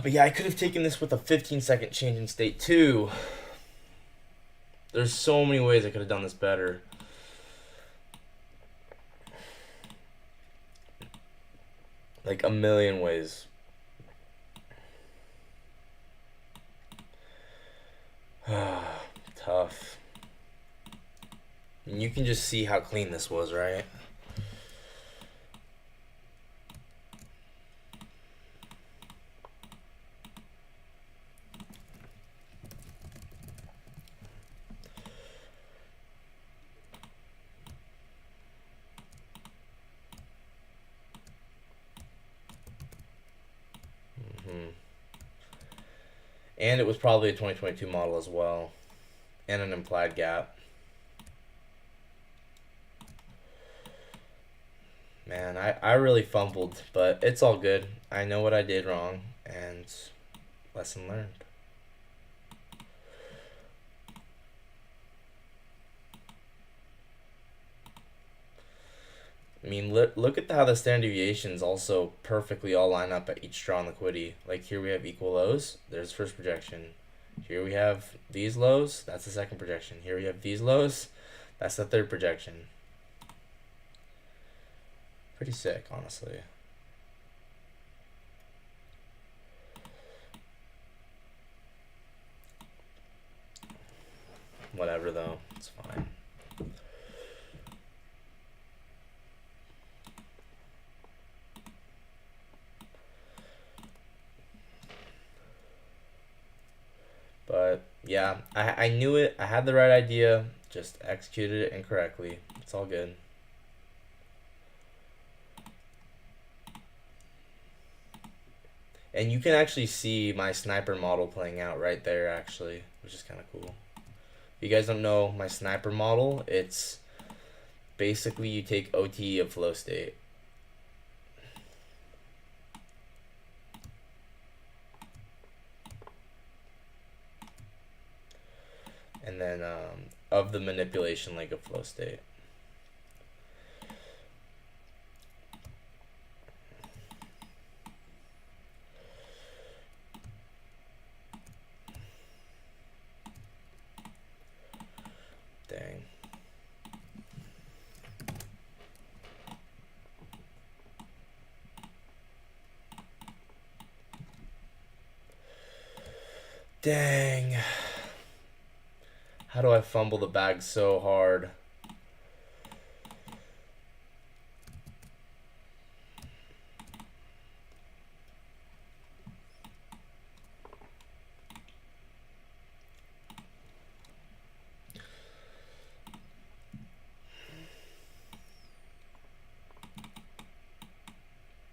But yeah, I could have taken this with a 15-second change in state too. There's so many ways I could have done this better. Like a million ways. Tough. And you can just see how clean this was, right? And it was probably a 2022 model as well. And an implied gap. Man, I really fumbled, but it's all good. I know what I did wrong, and lesson learned. I mean, look at how the standard deviations also perfectly all line up at each draw on liquidity. Like here we have equal lows. There's first projection. Here we have these lows. That's the second projection. Here we have these lows. That's the third projection. Pretty sick, honestly. Whatever, though. It's fine. But yeah, I knew it. I had the right idea. Just executed it incorrectly. It's all good. And you can actually see my sniper model playing out right there, actually, which is kind of cool. If you guys don't know my sniper model, it's basically you take OTE of flow state. And then of the manipulation leg of flow state. Dang. Dang. How do I fumble the bag so hard?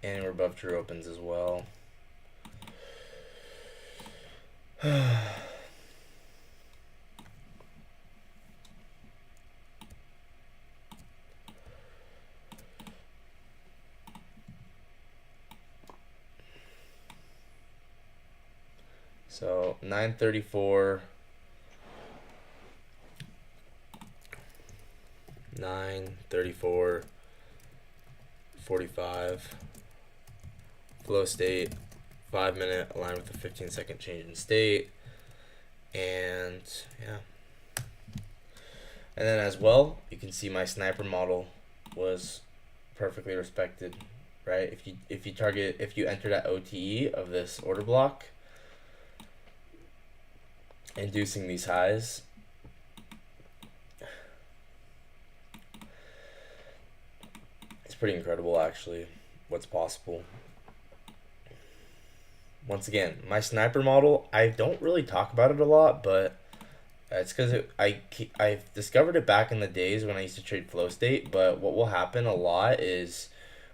And we're above true opens as well. So 934, 934, 45, flow state, 5-minute aligned with a 15-second change in state, and yeah. And then as well, you can see my sniper model was perfectly respected, right? If you enter that OTE of this order block, inducing these highs, it's pretty incredible actually what's possible. Once again, my sniper model, I don't really talk about it a lot, but it's because I discovered it back in the days when I used to trade flow state. But what will happen a lot is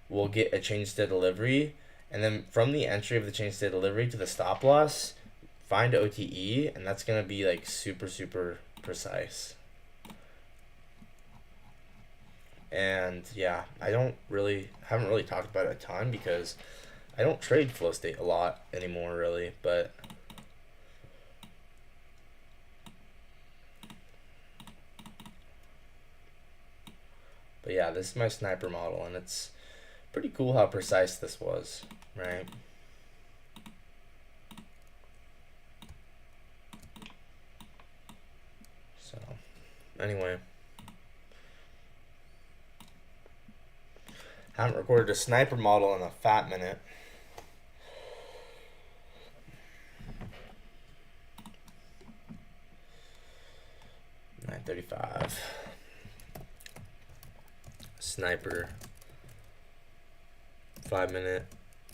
we'll get a change state delivery, and then from the entry of the change state delivery to the stop loss, find OTE, and that's gonna be like super precise. And yeah, I haven't really talked about it a ton because I don't trade flow state a lot anymore really, but yeah, this is my sniper model, and it's pretty cool how precise this was, right? Anyway. Haven't recorded a sniper model in a fat minute. .935. Sniper. 5 minute,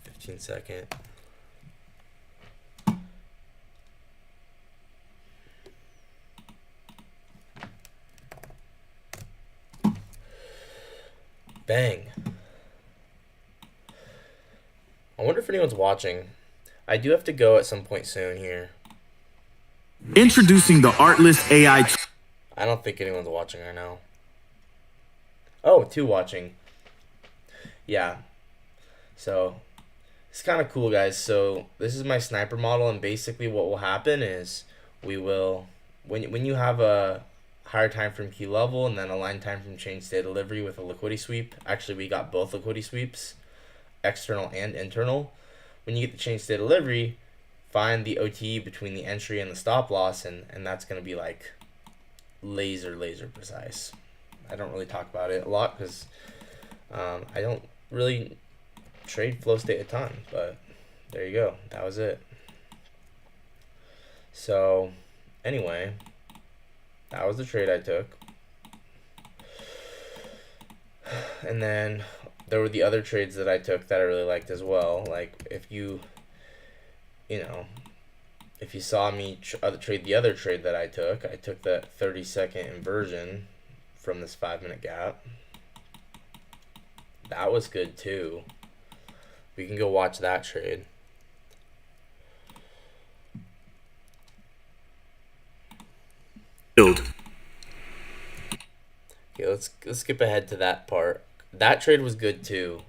15-second. Bang. I wonder if anyone's watching. I do have to go at some point soon here. Introducing the Artlist AI. I don't think anyone's watching right now. Oh, 2 watching. Yeah. So, it's kind of cool, guys. So, this is my sniper model, and basically what will happen is we will, when you have a higher time frame key level and then a line time frame change state delivery with a liquidity sweep. Actually, we got both liquidity sweeps, external and internal. When you get the change state delivery, find the OTE between the entry and the stop loss, and that's going to be like laser precise. I don't really talk about it a lot because I don't really trade flow state a ton, but there you go. That was it. So anyway, that was the trade I took. And then there were the other trades that I took that I really liked as well. Like if you saw me trade the other trade that I took that 30-second inversion from this 5-minute gap. That was good too. We can go watch that trade. Build. Okay, let's skip ahead to that part. That trade was good too.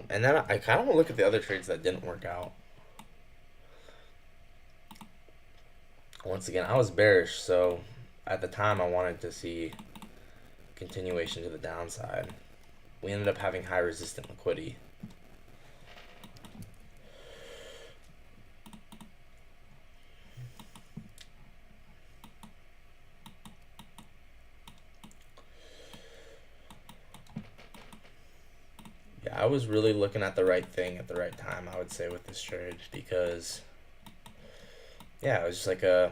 And then I kind of want to look at the other trades that didn't work out. Once again, I was bearish, so at the time I wanted to see continuation to the downside. We ended up having high resistant liquidity. Yeah, I was really looking at the right thing at the right time, I would say, with this trade, because yeah, it was just like a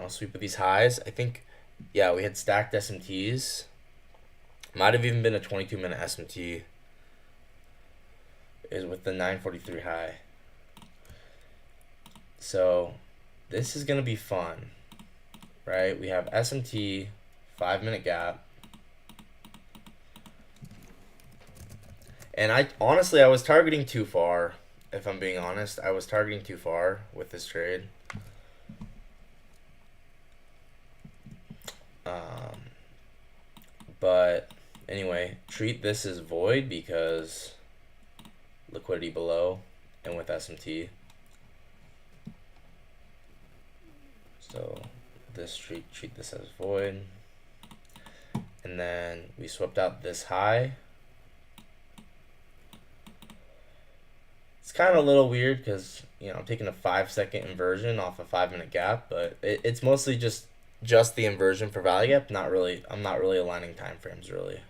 sweep of these highs. I think, yeah, we had stacked SMTs. Might have even been a 22-minute SMT is with the 943 high. So this is going to be fun, right? We have SMT, 5-minute gap. And I was targeting too far. If I'm being honest, I was targeting too far with this trade. But anyway, treat this as void because liquidity below and with SMT. So this treat this as void. And then we swept out this high. It's kind of a little weird because I'm taking a 5-second inversion off a 5-minute gap, but it's mostly just the inversion for value gap. I'm not really aligning time frames really.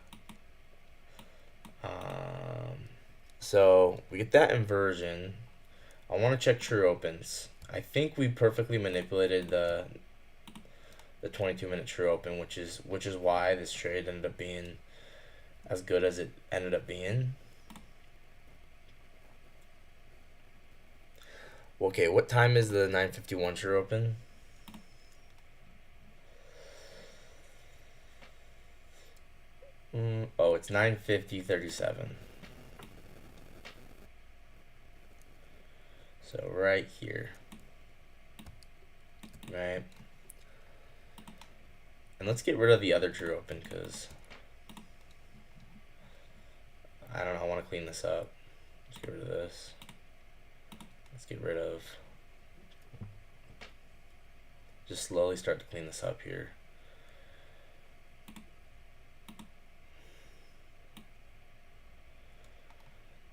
So we get that inversion. I want to check true opens. I think we perfectly manipulated the 22-minute true open, which is why this trade ended up being as good as it ended up being. Okay, what time is the 9:51 true open? Oh, it's 9:50:37. So right here. Right. And let's get rid of the other true open because I don't know, I want to clean this up. Let's get rid of this. Let's get rid of, just slowly start to clean this up here.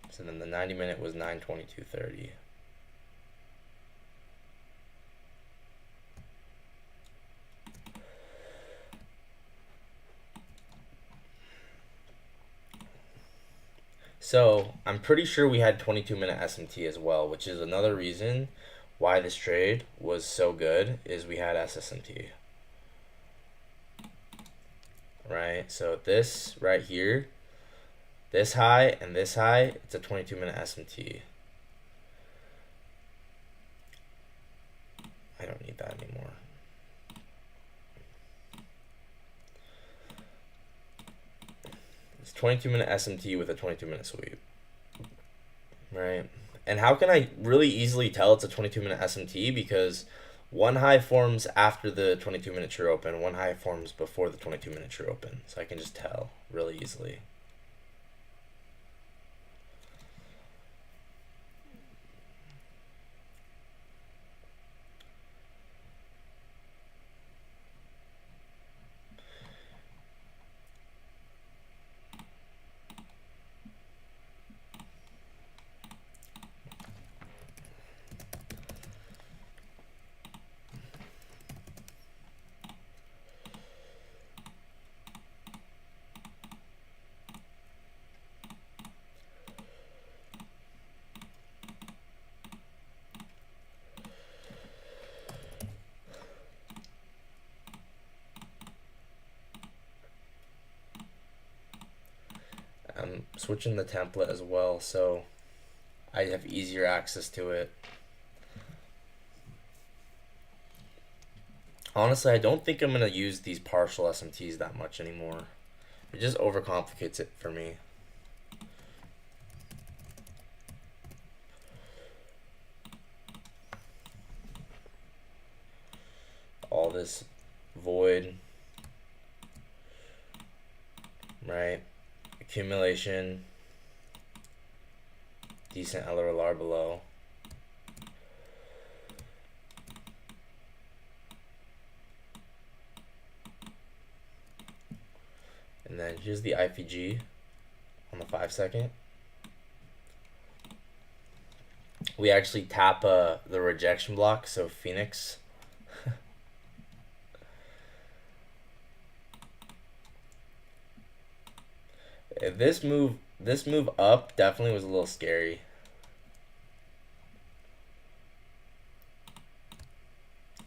So then the 90-minute was 9:22:30. So I'm pretty sure we had 22-minute SMT as well, which is another reason why this trade was so good is we had SSMT. Right? So this right here, this high and this high, it's a 22-minute SMT. I don't need that anymore. It's 22-minute SMT with a 22-minute sweep. Right? And how can I really easily tell it's a 22-minute SMT? Because one high forms after the 22-minute true open, one high forms before the 22-minute true open. So I can just tell really easily. I'm switching the template as well, so I have easier access to it. Honestly, I don't think I'm going to use these partial SMTs that much anymore. It just overcomplicates it for me. All this void, right? Accumulation, decent LRLR below. And then here's the IPG on the 5 second. We actually tap the rejection block, so Phoenix. This move up definitely was a little scary.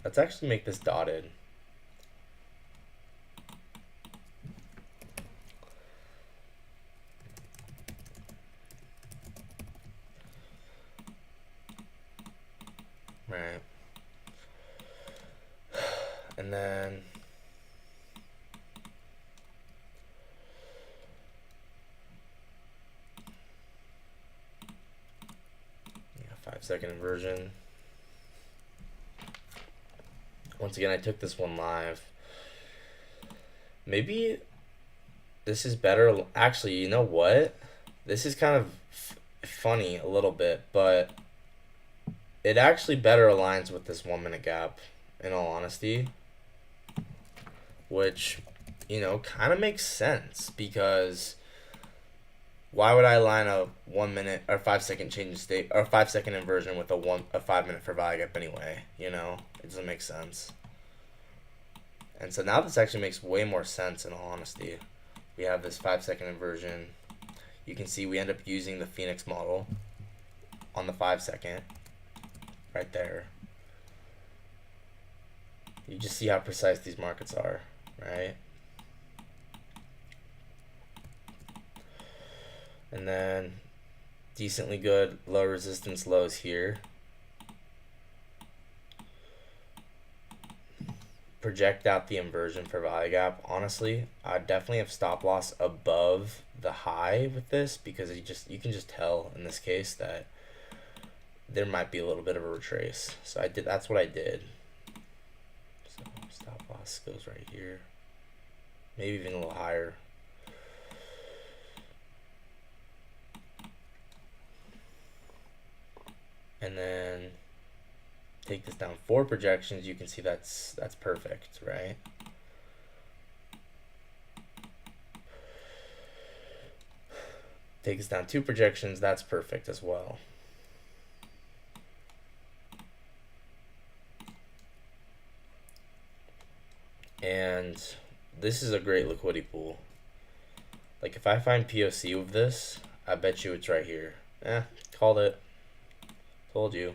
Let's actually make this dotted. Right. And then yeah, 5 second inversion. Once again, I took this one live. Maybe this is better. Actually, you know what? This is kind of funny a little bit, but it actually better aligns with this 1 minute gap, in all honesty. Which, you know, kind of makes sense because why would I line a 1 minute or 5 second change of state or 5 second inversion with a 5 minute for value gap anyway? You know, it doesn't make sense. And so now this actually makes way more sense, in all honesty. We have this 5 second inversion. You can see we end up using the Phoenix model on the 5 second right there. You just see how precise these markets are, right? And then decently good low resistance lows here. Project out the inversion for value gap. Honestly, I definitely have stop loss above the high with this because you can just tell in this case that there might be a little bit of a retrace. So that's what I did. So stop loss goes right here. Maybe even a little higher. And then take this down 4 projections, you can see that's perfect, right? Take this down 2 projections, that's perfect as well. And this is a great liquidity pool. Like if I find POC of this, I bet you it's right here. Called it. Told you.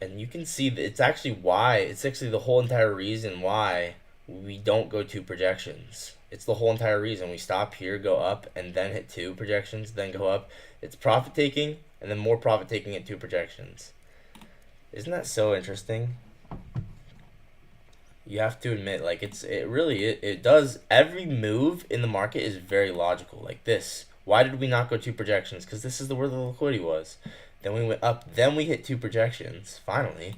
And you can see that it's actually why, it's actually the whole entire reason why we don't go two projections. It's the whole entire reason. We stop here, go up, and then hit two projections, then go up. It's profit taking, and then more profit taking at two projections. Isn't that so interesting? You have to admit, like, it does, every move in the market is very logical. Like this. Why did we not go two projections? Because this is where the liquidity was. Then we went up. Then we hit two projections, finally.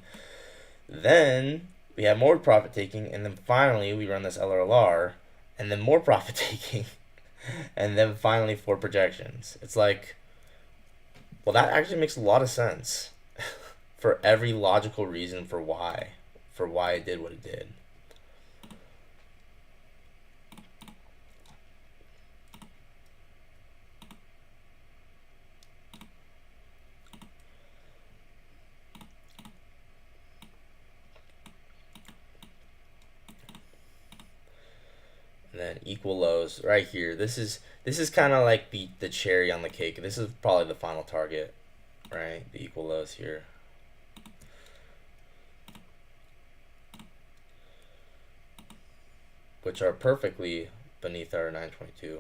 Then we have more profit taking, and then finally we run this LRLR, and then more profit taking, and then finally four projections. It's like, well, that actually makes a lot of sense for every logical reason for why it did what it did. And then equal lows right here. This is kind of like the cherry on the cake. This is probably the final target, right? The equal lows here. Which are perfectly beneath our 922.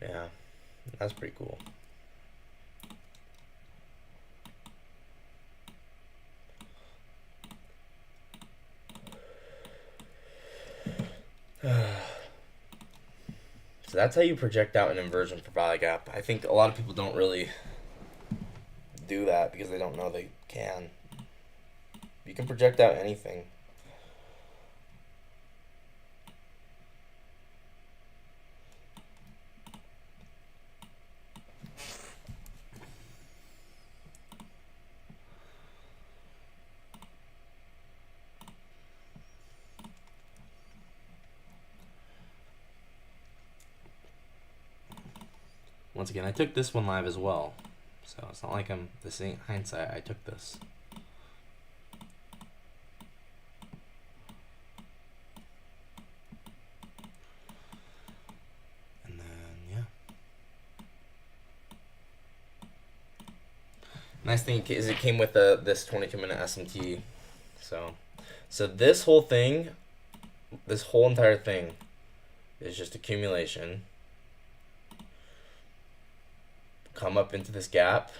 Yeah, that's pretty cool. So that's how you project out an inversion for value gap. I think a lot of people don't really do that because they don't know they can. You can project out anything. Once again, I took this one live as well, so it's not like I'm the same hindsight. I took this. And then yeah. Nice thing is it came with this 22-minute SMT. So this whole thing, this whole entire thing, is just accumulation. Come up into this gap,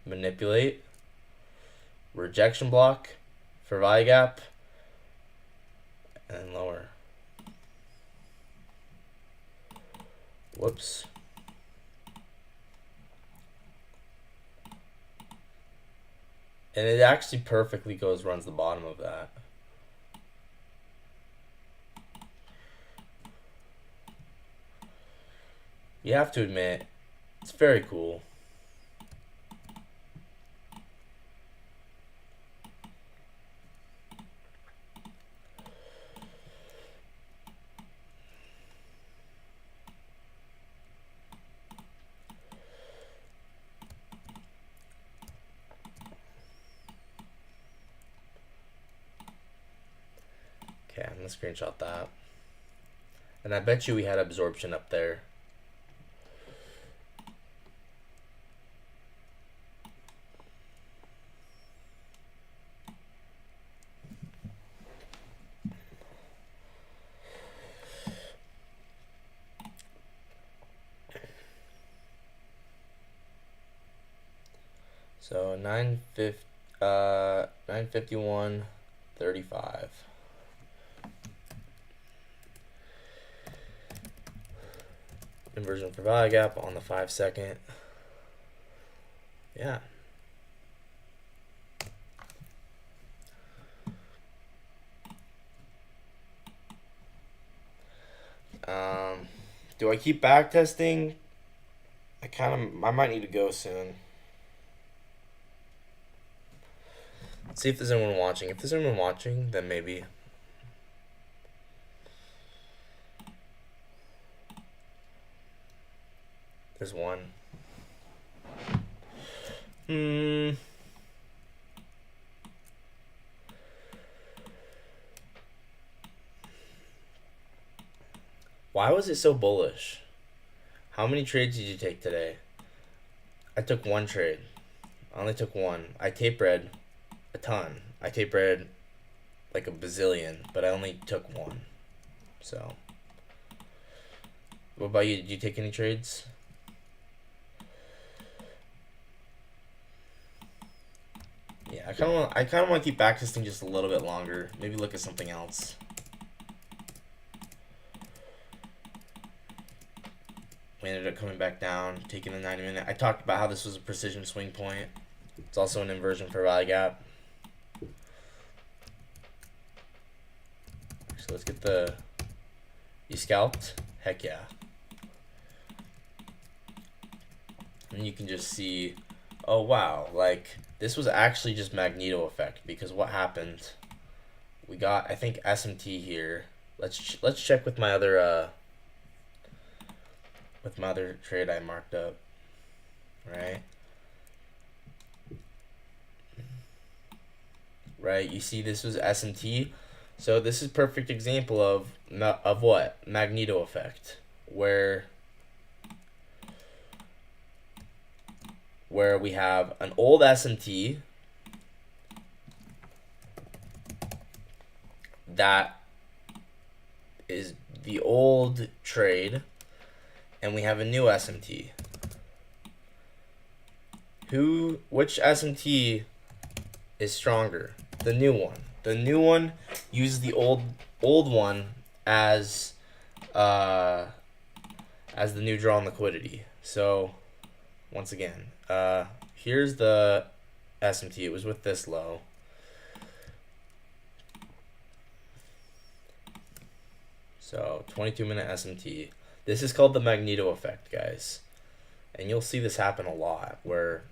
manipulate, rejection block for value gap, and lower. Whoops. And it actually perfectly runs the bottom of that. You have to admit, it's very cool. Okay, I'm gonna screenshot that. And I bet you we had absorption up there. So 951.35. Inversion for value gap on the 5-second. Yeah. Do I keep back testing? I might need to go soon. See if there's anyone watching. If there's anyone watching, then maybe. There's one. Hmm. Why was it so bullish? How many trades did you take today? I took one trade. I only took one. I tape read a ton. I tape read like a bazillion, but I only took one. So, what about you? Did you take any trades? Yeah, I kind of want to keep backtesting just a little bit longer. Maybe look at something else. We ended up coming back down, taking the 90-minute. I talked about how this was a precision swing point. It's also an inversion for value gap. So let's get the... You scalped? Heck yeah. And you can just see, oh wow, like this was actually just magneto effect, because what happened? We got, I think, SMT here. Let's check with my other trade I marked up. Right? Right, you see this was SMT. So this is perfect example of what? Magneto effect. Where we have an old SMT that is the old trade, and we have a new SMT. Which SMT is stronger? The new one. The new one uses the old one as the new draw on liquidity. So once again, here's the SMT. It was with this low. So 22-minute SMT. This is called the magneto effect, guys. And you'll see this happen a lot, where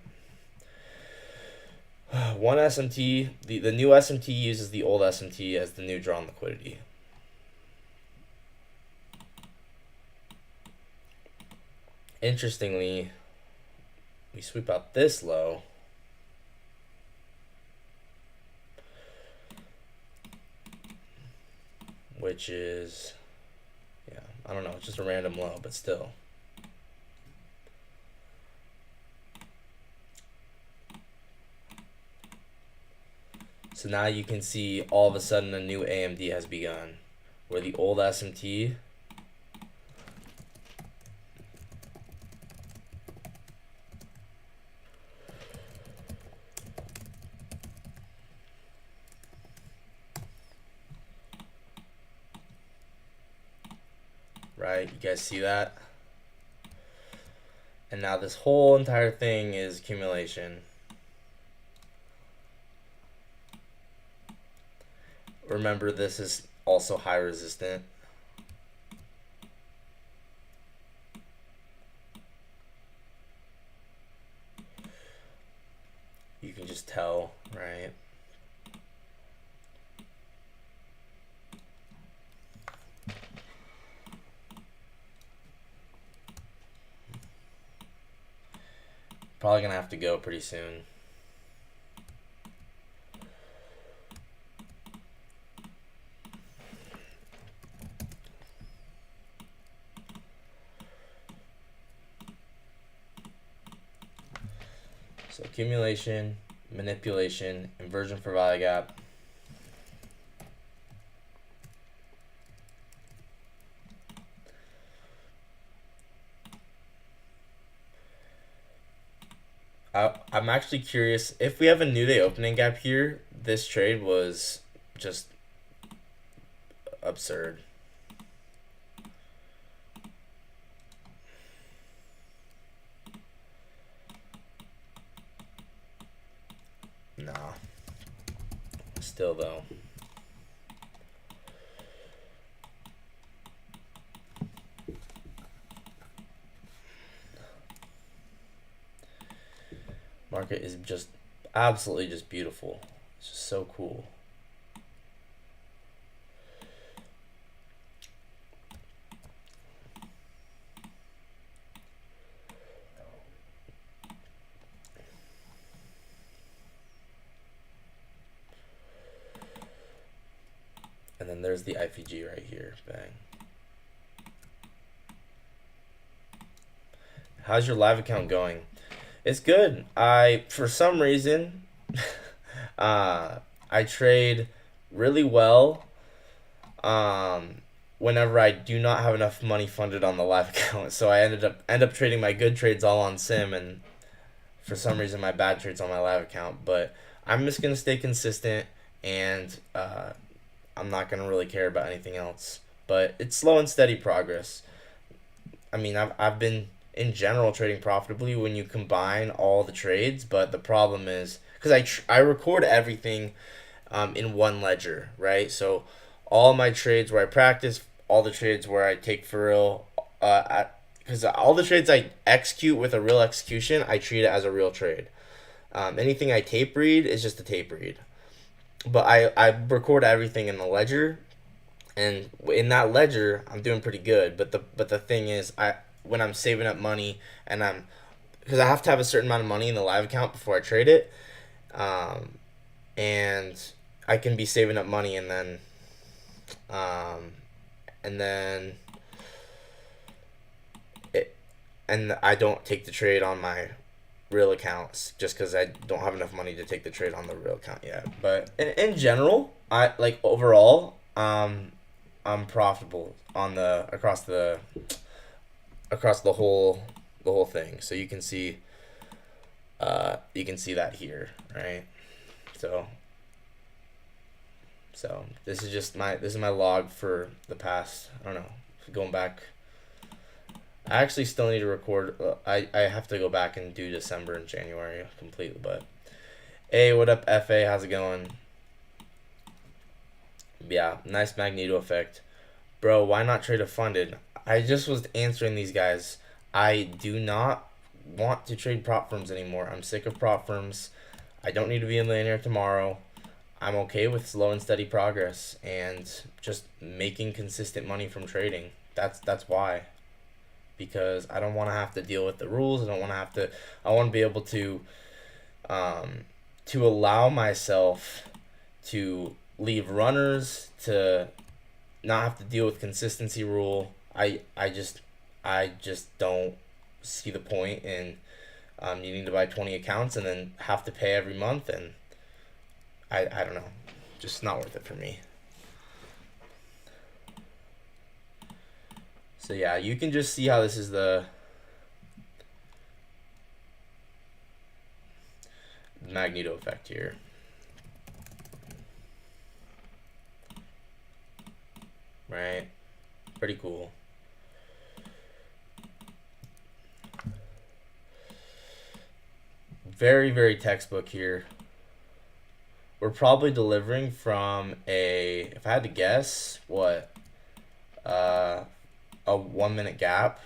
one SMT, the new SMT uses the old SMT as the new draw on liquidity. Interestingly, we sweep out this low. Which is, yeah, I don't know, it's just a random low, but still. So now you can see all of a sudden a new AMD has begun, where the old SMT right, you guys see that? And now this whole entire thing is accumulation. Remember, this is also high resistant. You can just tell, right? Probably gonna have to go pretty soon. So accumulation, manipulation, inversion for value gap. I'm actually curious if we have a new day opening gap here. This trade was just absurd. Nah. Still though. Market is just absolutely just beautiful. It's just so cool. And then there's the IFG right here. Bang. How's your live account going? It's good. For some reason, uh, I trade really well whenever I do not have enough money funded on the live account. So I end up trading my good trades all on Sim, and for some reason my bad trades on my live account. But I'm just gonna stay consistent, and I'm not gonna really care about anything else. But it's slow and steady progress. I mean, I've been in general trading profitably when you combine all the trades, but the problem is because I record everything in one ledger, right? So all my trades where I practice, all the trades where I take for real, because all the trades I execute with a real execution, I treat it as a real trade. Anything I tape read is just a tape read. But I record everything in the ledger, and in that ledger I'm doing pretty good. But the thing is, when I'm saving up money and because I have to have a certain amount of money in the live account before I trade it, um, and I can be saving up money um, and then it, and I don't take the trade on my real accounts just because I don't have enough money to take the trade on the real account yet. But in general, I like overall, I'm profitable on the across the whole thing. So you can see that here, right? So this is my log for the past, I don't know, going back. I actually still need to record. I have to go back and do December and January completely. But hey, what up, FA? How's it going? Yeah, nice magneto effect, bro. Why not trade a funded? I just was answering these guys. I do not want to trade prop firms anymore. I'm sick of prop firms. I don't need to be a millionaire tomorrow. I'm okay with slow and steady progress and just making consistent money from trading. That's why. Because I don't want to have to deal with the rules. I don't want to have to. I want to be able um, to allow myself to leave runners, to not have to deal with consistency rule. I just don't see the point in needing to buy 20 accounts and then have to pay every month, and I don't know, just not worth it for me. So yeah, you can just see how this is the magneto effect here. Right? Pretty cool. Very, very textbook here. We're probably delivering from if I had to guess, what, a 1 minute gap.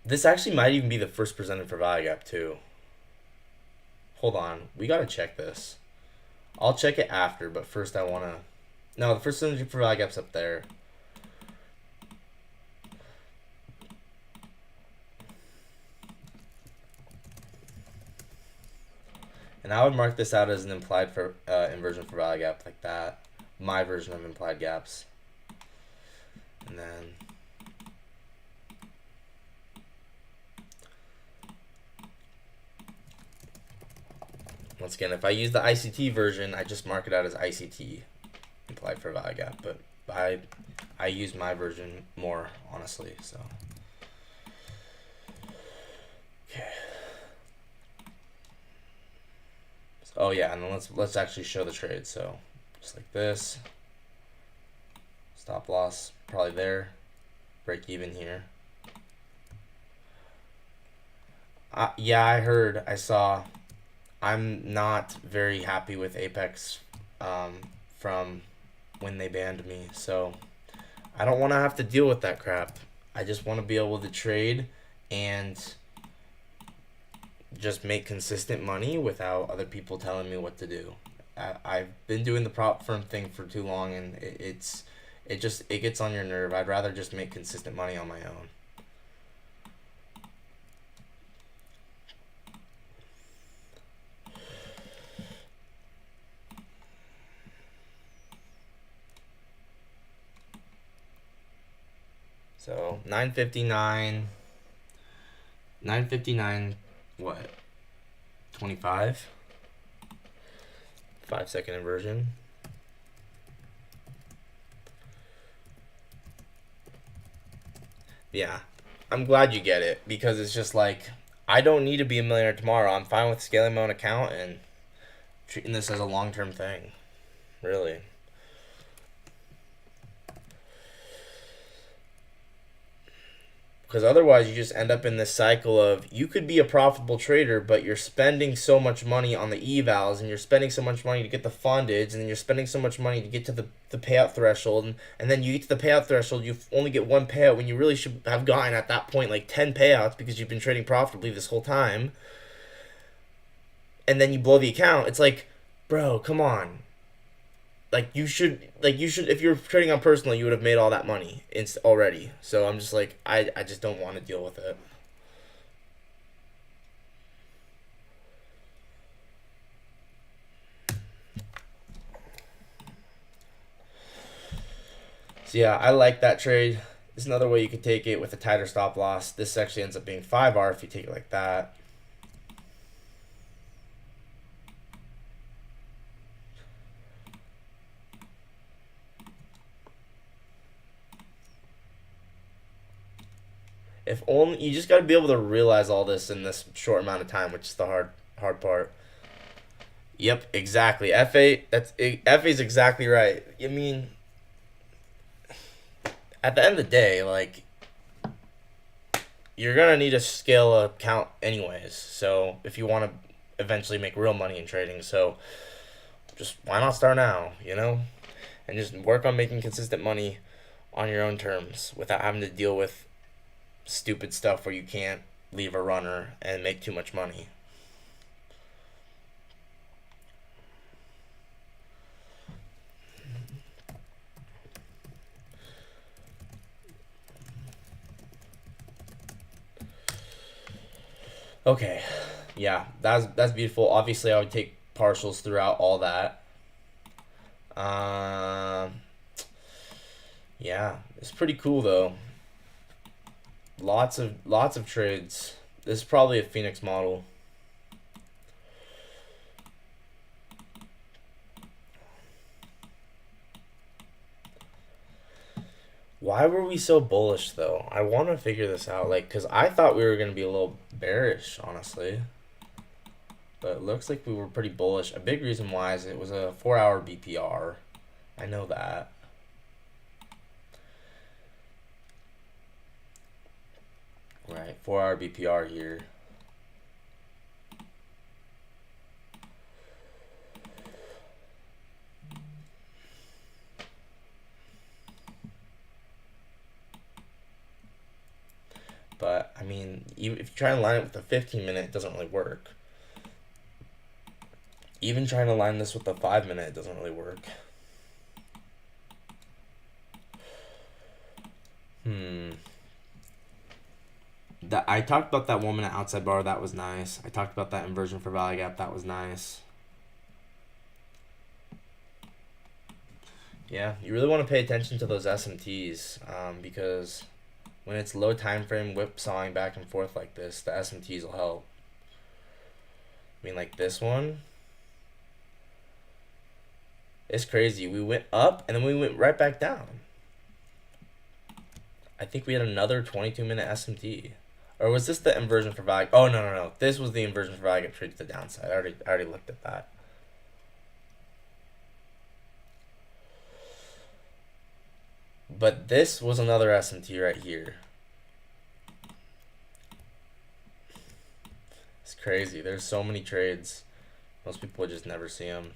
This actually might even be the first presented for value gap too. Hold on, we gotta check this. I'll check it after, but first I wanna. No, the first presented for value gap's up there. And I would mark this out as an implied for inversion for value gap, like that. My version of implied gaps. And then once again, if I use the ICT version, I just mark it out as ICT, implied for value gap. But I use my version more, honestly. So okay. Oh yeah, and then let's actually show the trade. So just like this, stop loss probably there, break even here. Yeah, I saw. I'm not very happy with Apex from when they banned me, so I don't want to have to deal with that crap. I just want to be able to trade and just make consistent money without other people telling me what to do. I've been doing the prop firm thing for too long, and it gets on your nerve. I'd rather just make consistent money on my own. So 959. 959. What? 25. 5-second inversion. Yeah, I'm glad you get it because it's just like I don't need to be a millionaire tomorrow. I'm fine with scaling my own account and treating this as a long-term thing. Really. Because otherwise, you just end up in this cycle of you could be a profitable trader, but you're spending so much money on the evals, and you're spending so much money to get the fundage, and then you're spending so much money to get to the payout threshold, and then you get to the payout threshold, you only get one payout when you really should have gotten at that point like 10 payouts because you've been trading profitably this whole time, and then you blow the account. It's like, bro, come on. Like you should if you're trading on personal, you would have made all that money already. So I'm just like I just don't want to deal with it. So yeah, I like that trade. There's another way you could take it with a tighter stop loss. This actually ends up being 5R if you take it like that. If only you just got to be able to realize all this in this short amount of time, which is the hard part. Yep, exactly. FA is exactly right. I mean, at the end of the day, like you're gonna need a scale account anyways. So if you want to eventually make real money in trading, so just why not start now, and just work on making consistent money on your own terms without having to deal with stupid stuff where you can't leave a runner and make too much money. Okay, yeah, that's beautiful. Obviously, I would take partials throughout all that. Um, yeah, it's pretty cool though. Lots of trades. This is probably a Phoenix model. Why were we so bullish though? I want to figure this out. Like, cause I thought we were gonna be a little bearish, honestly. But it looks like we were pretty bullish. A big reason why is it was a 4-hour BPR. I know that. Right, 4-hour BPR here. But, I mean, even if you try to line it with the 15-minute, it doesn't really work. Even trying to line this with the 5-minute, it doesn't really work. I talked about that 1-minute outside bar, that was nice. I talked about that inversion for value gap, that was nice. Yeah, you really want to pay attention to those SMTs because when it's low time frame whipsawing back and forth like this, the SMTs will help. I mean, like this one. It's crazy. We went up and then we went right back down. I think we had another 22-minute SMT. Or was this the inversion for value? Oh, no. This was the inversion for value trade to the downside. I already looked at that. But this was another SMT right here. It's crazy. There's so many trades. Most people just never see them.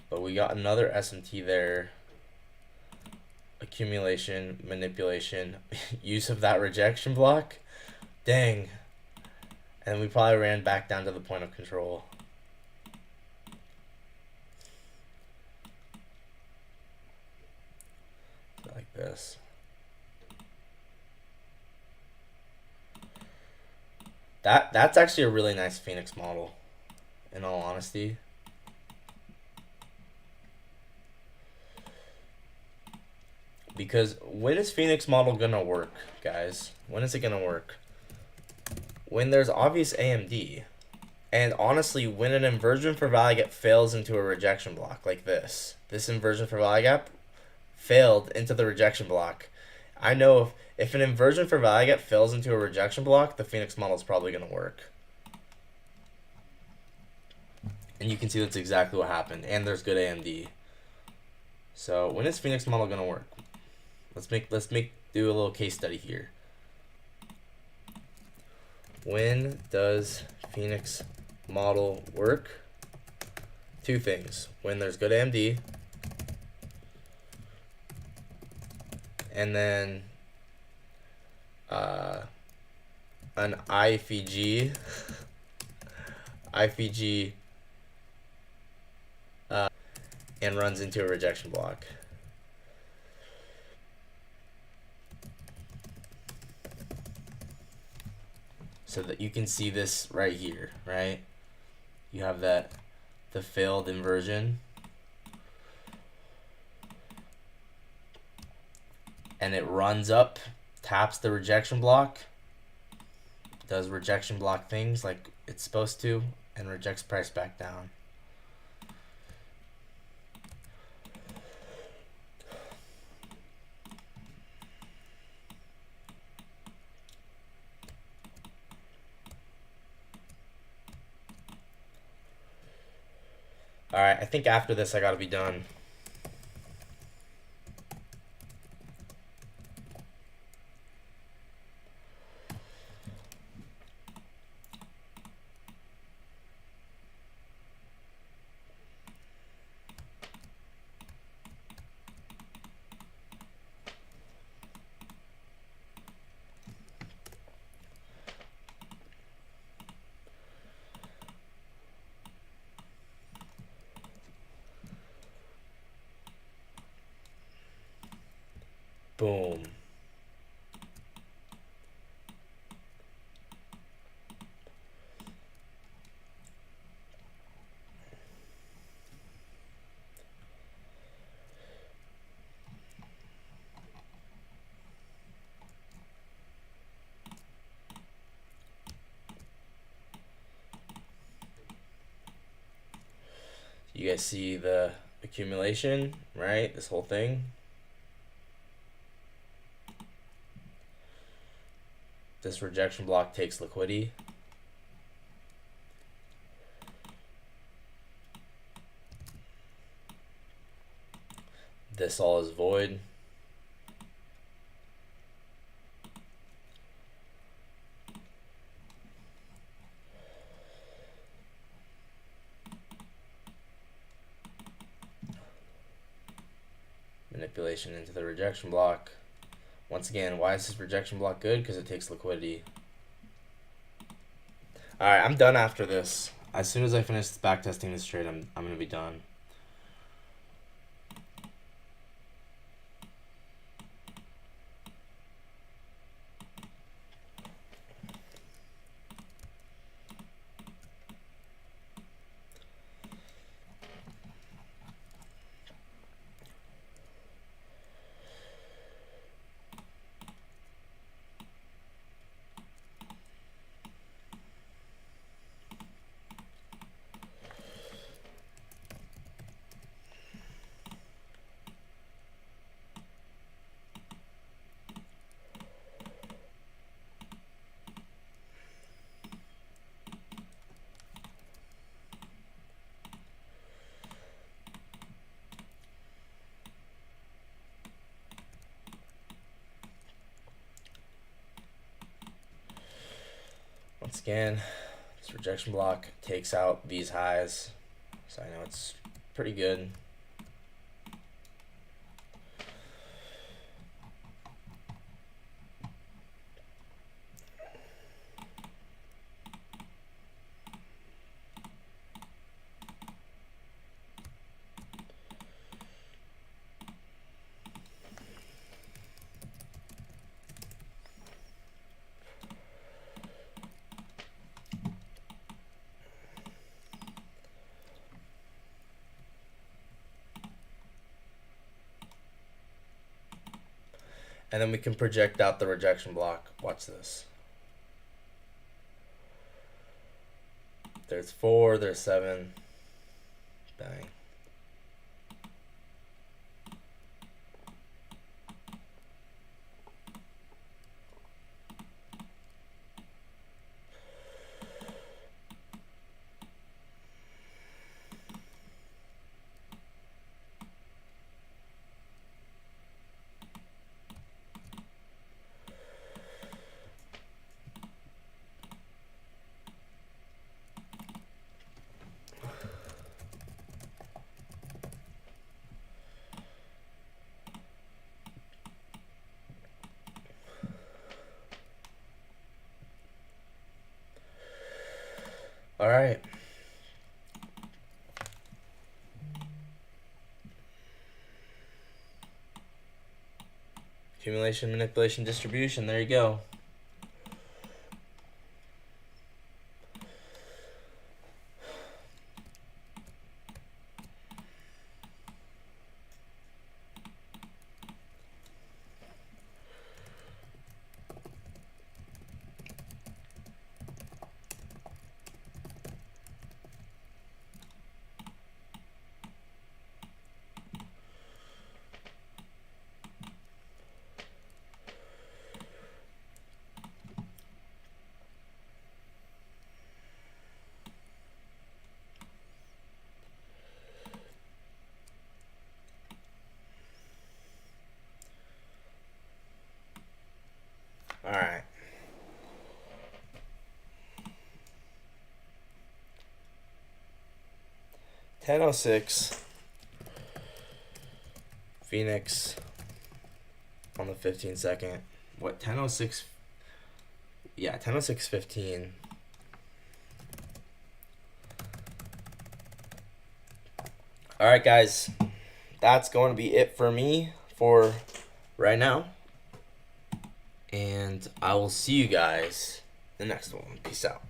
But we got another SMT there. Accumulation, manipulation, use of that rejection block. Dang. And we probably ran back down to the point of control. Like this. That's actually a really nice Phoenix model, in all honesty. Because when is Phoenix model gonna work, guys? When is it gonna work? When there's obvious AMD. And honestly, when an inversion for value gap fails into a rejection block like this inversion for value gap failed into the rejection block. I know if an inversion for value gap fails into a rejection block, the Phoenix model is probably going to work. And you can see that's exactly what happened. And there's good AMD. So when is Phoenix model going to work? Let's do a little case study here. When does Phoenix model work? Two things. When there's good AMD, and then an IFEG and runs into a rejection block. So that you can see this right here, right? You have the failed inversion, and it runs up, taps the rejection block, does rejection block things like it's supposed to, and rejects price back down. Alright, I think after this I gotta be done. Boom. You guys see the accumulation, right? This whole thing. This rejection block takes liquidity. This all is void. Manipulation into the rejection block. Once again, why is this rejection block good? Because it takes liquidity. Alright, I'm done after this. As soon as I finish backtesting this trade, I'm going to be done. Once again, this rejection block takes out these highs, so I know it's pretty good. And then we can project out the rejection block. Watch this. There's 4, there's 7. Bang. All right. Accumulation, manipulation, distribution. There you go. All right. $10.06. Phoenix on the 15-second. What? 10.06. Yeah, 10.06.15. All right, guys. That's going to be it for me for right now. And I will see you guys in the next one. Peace out.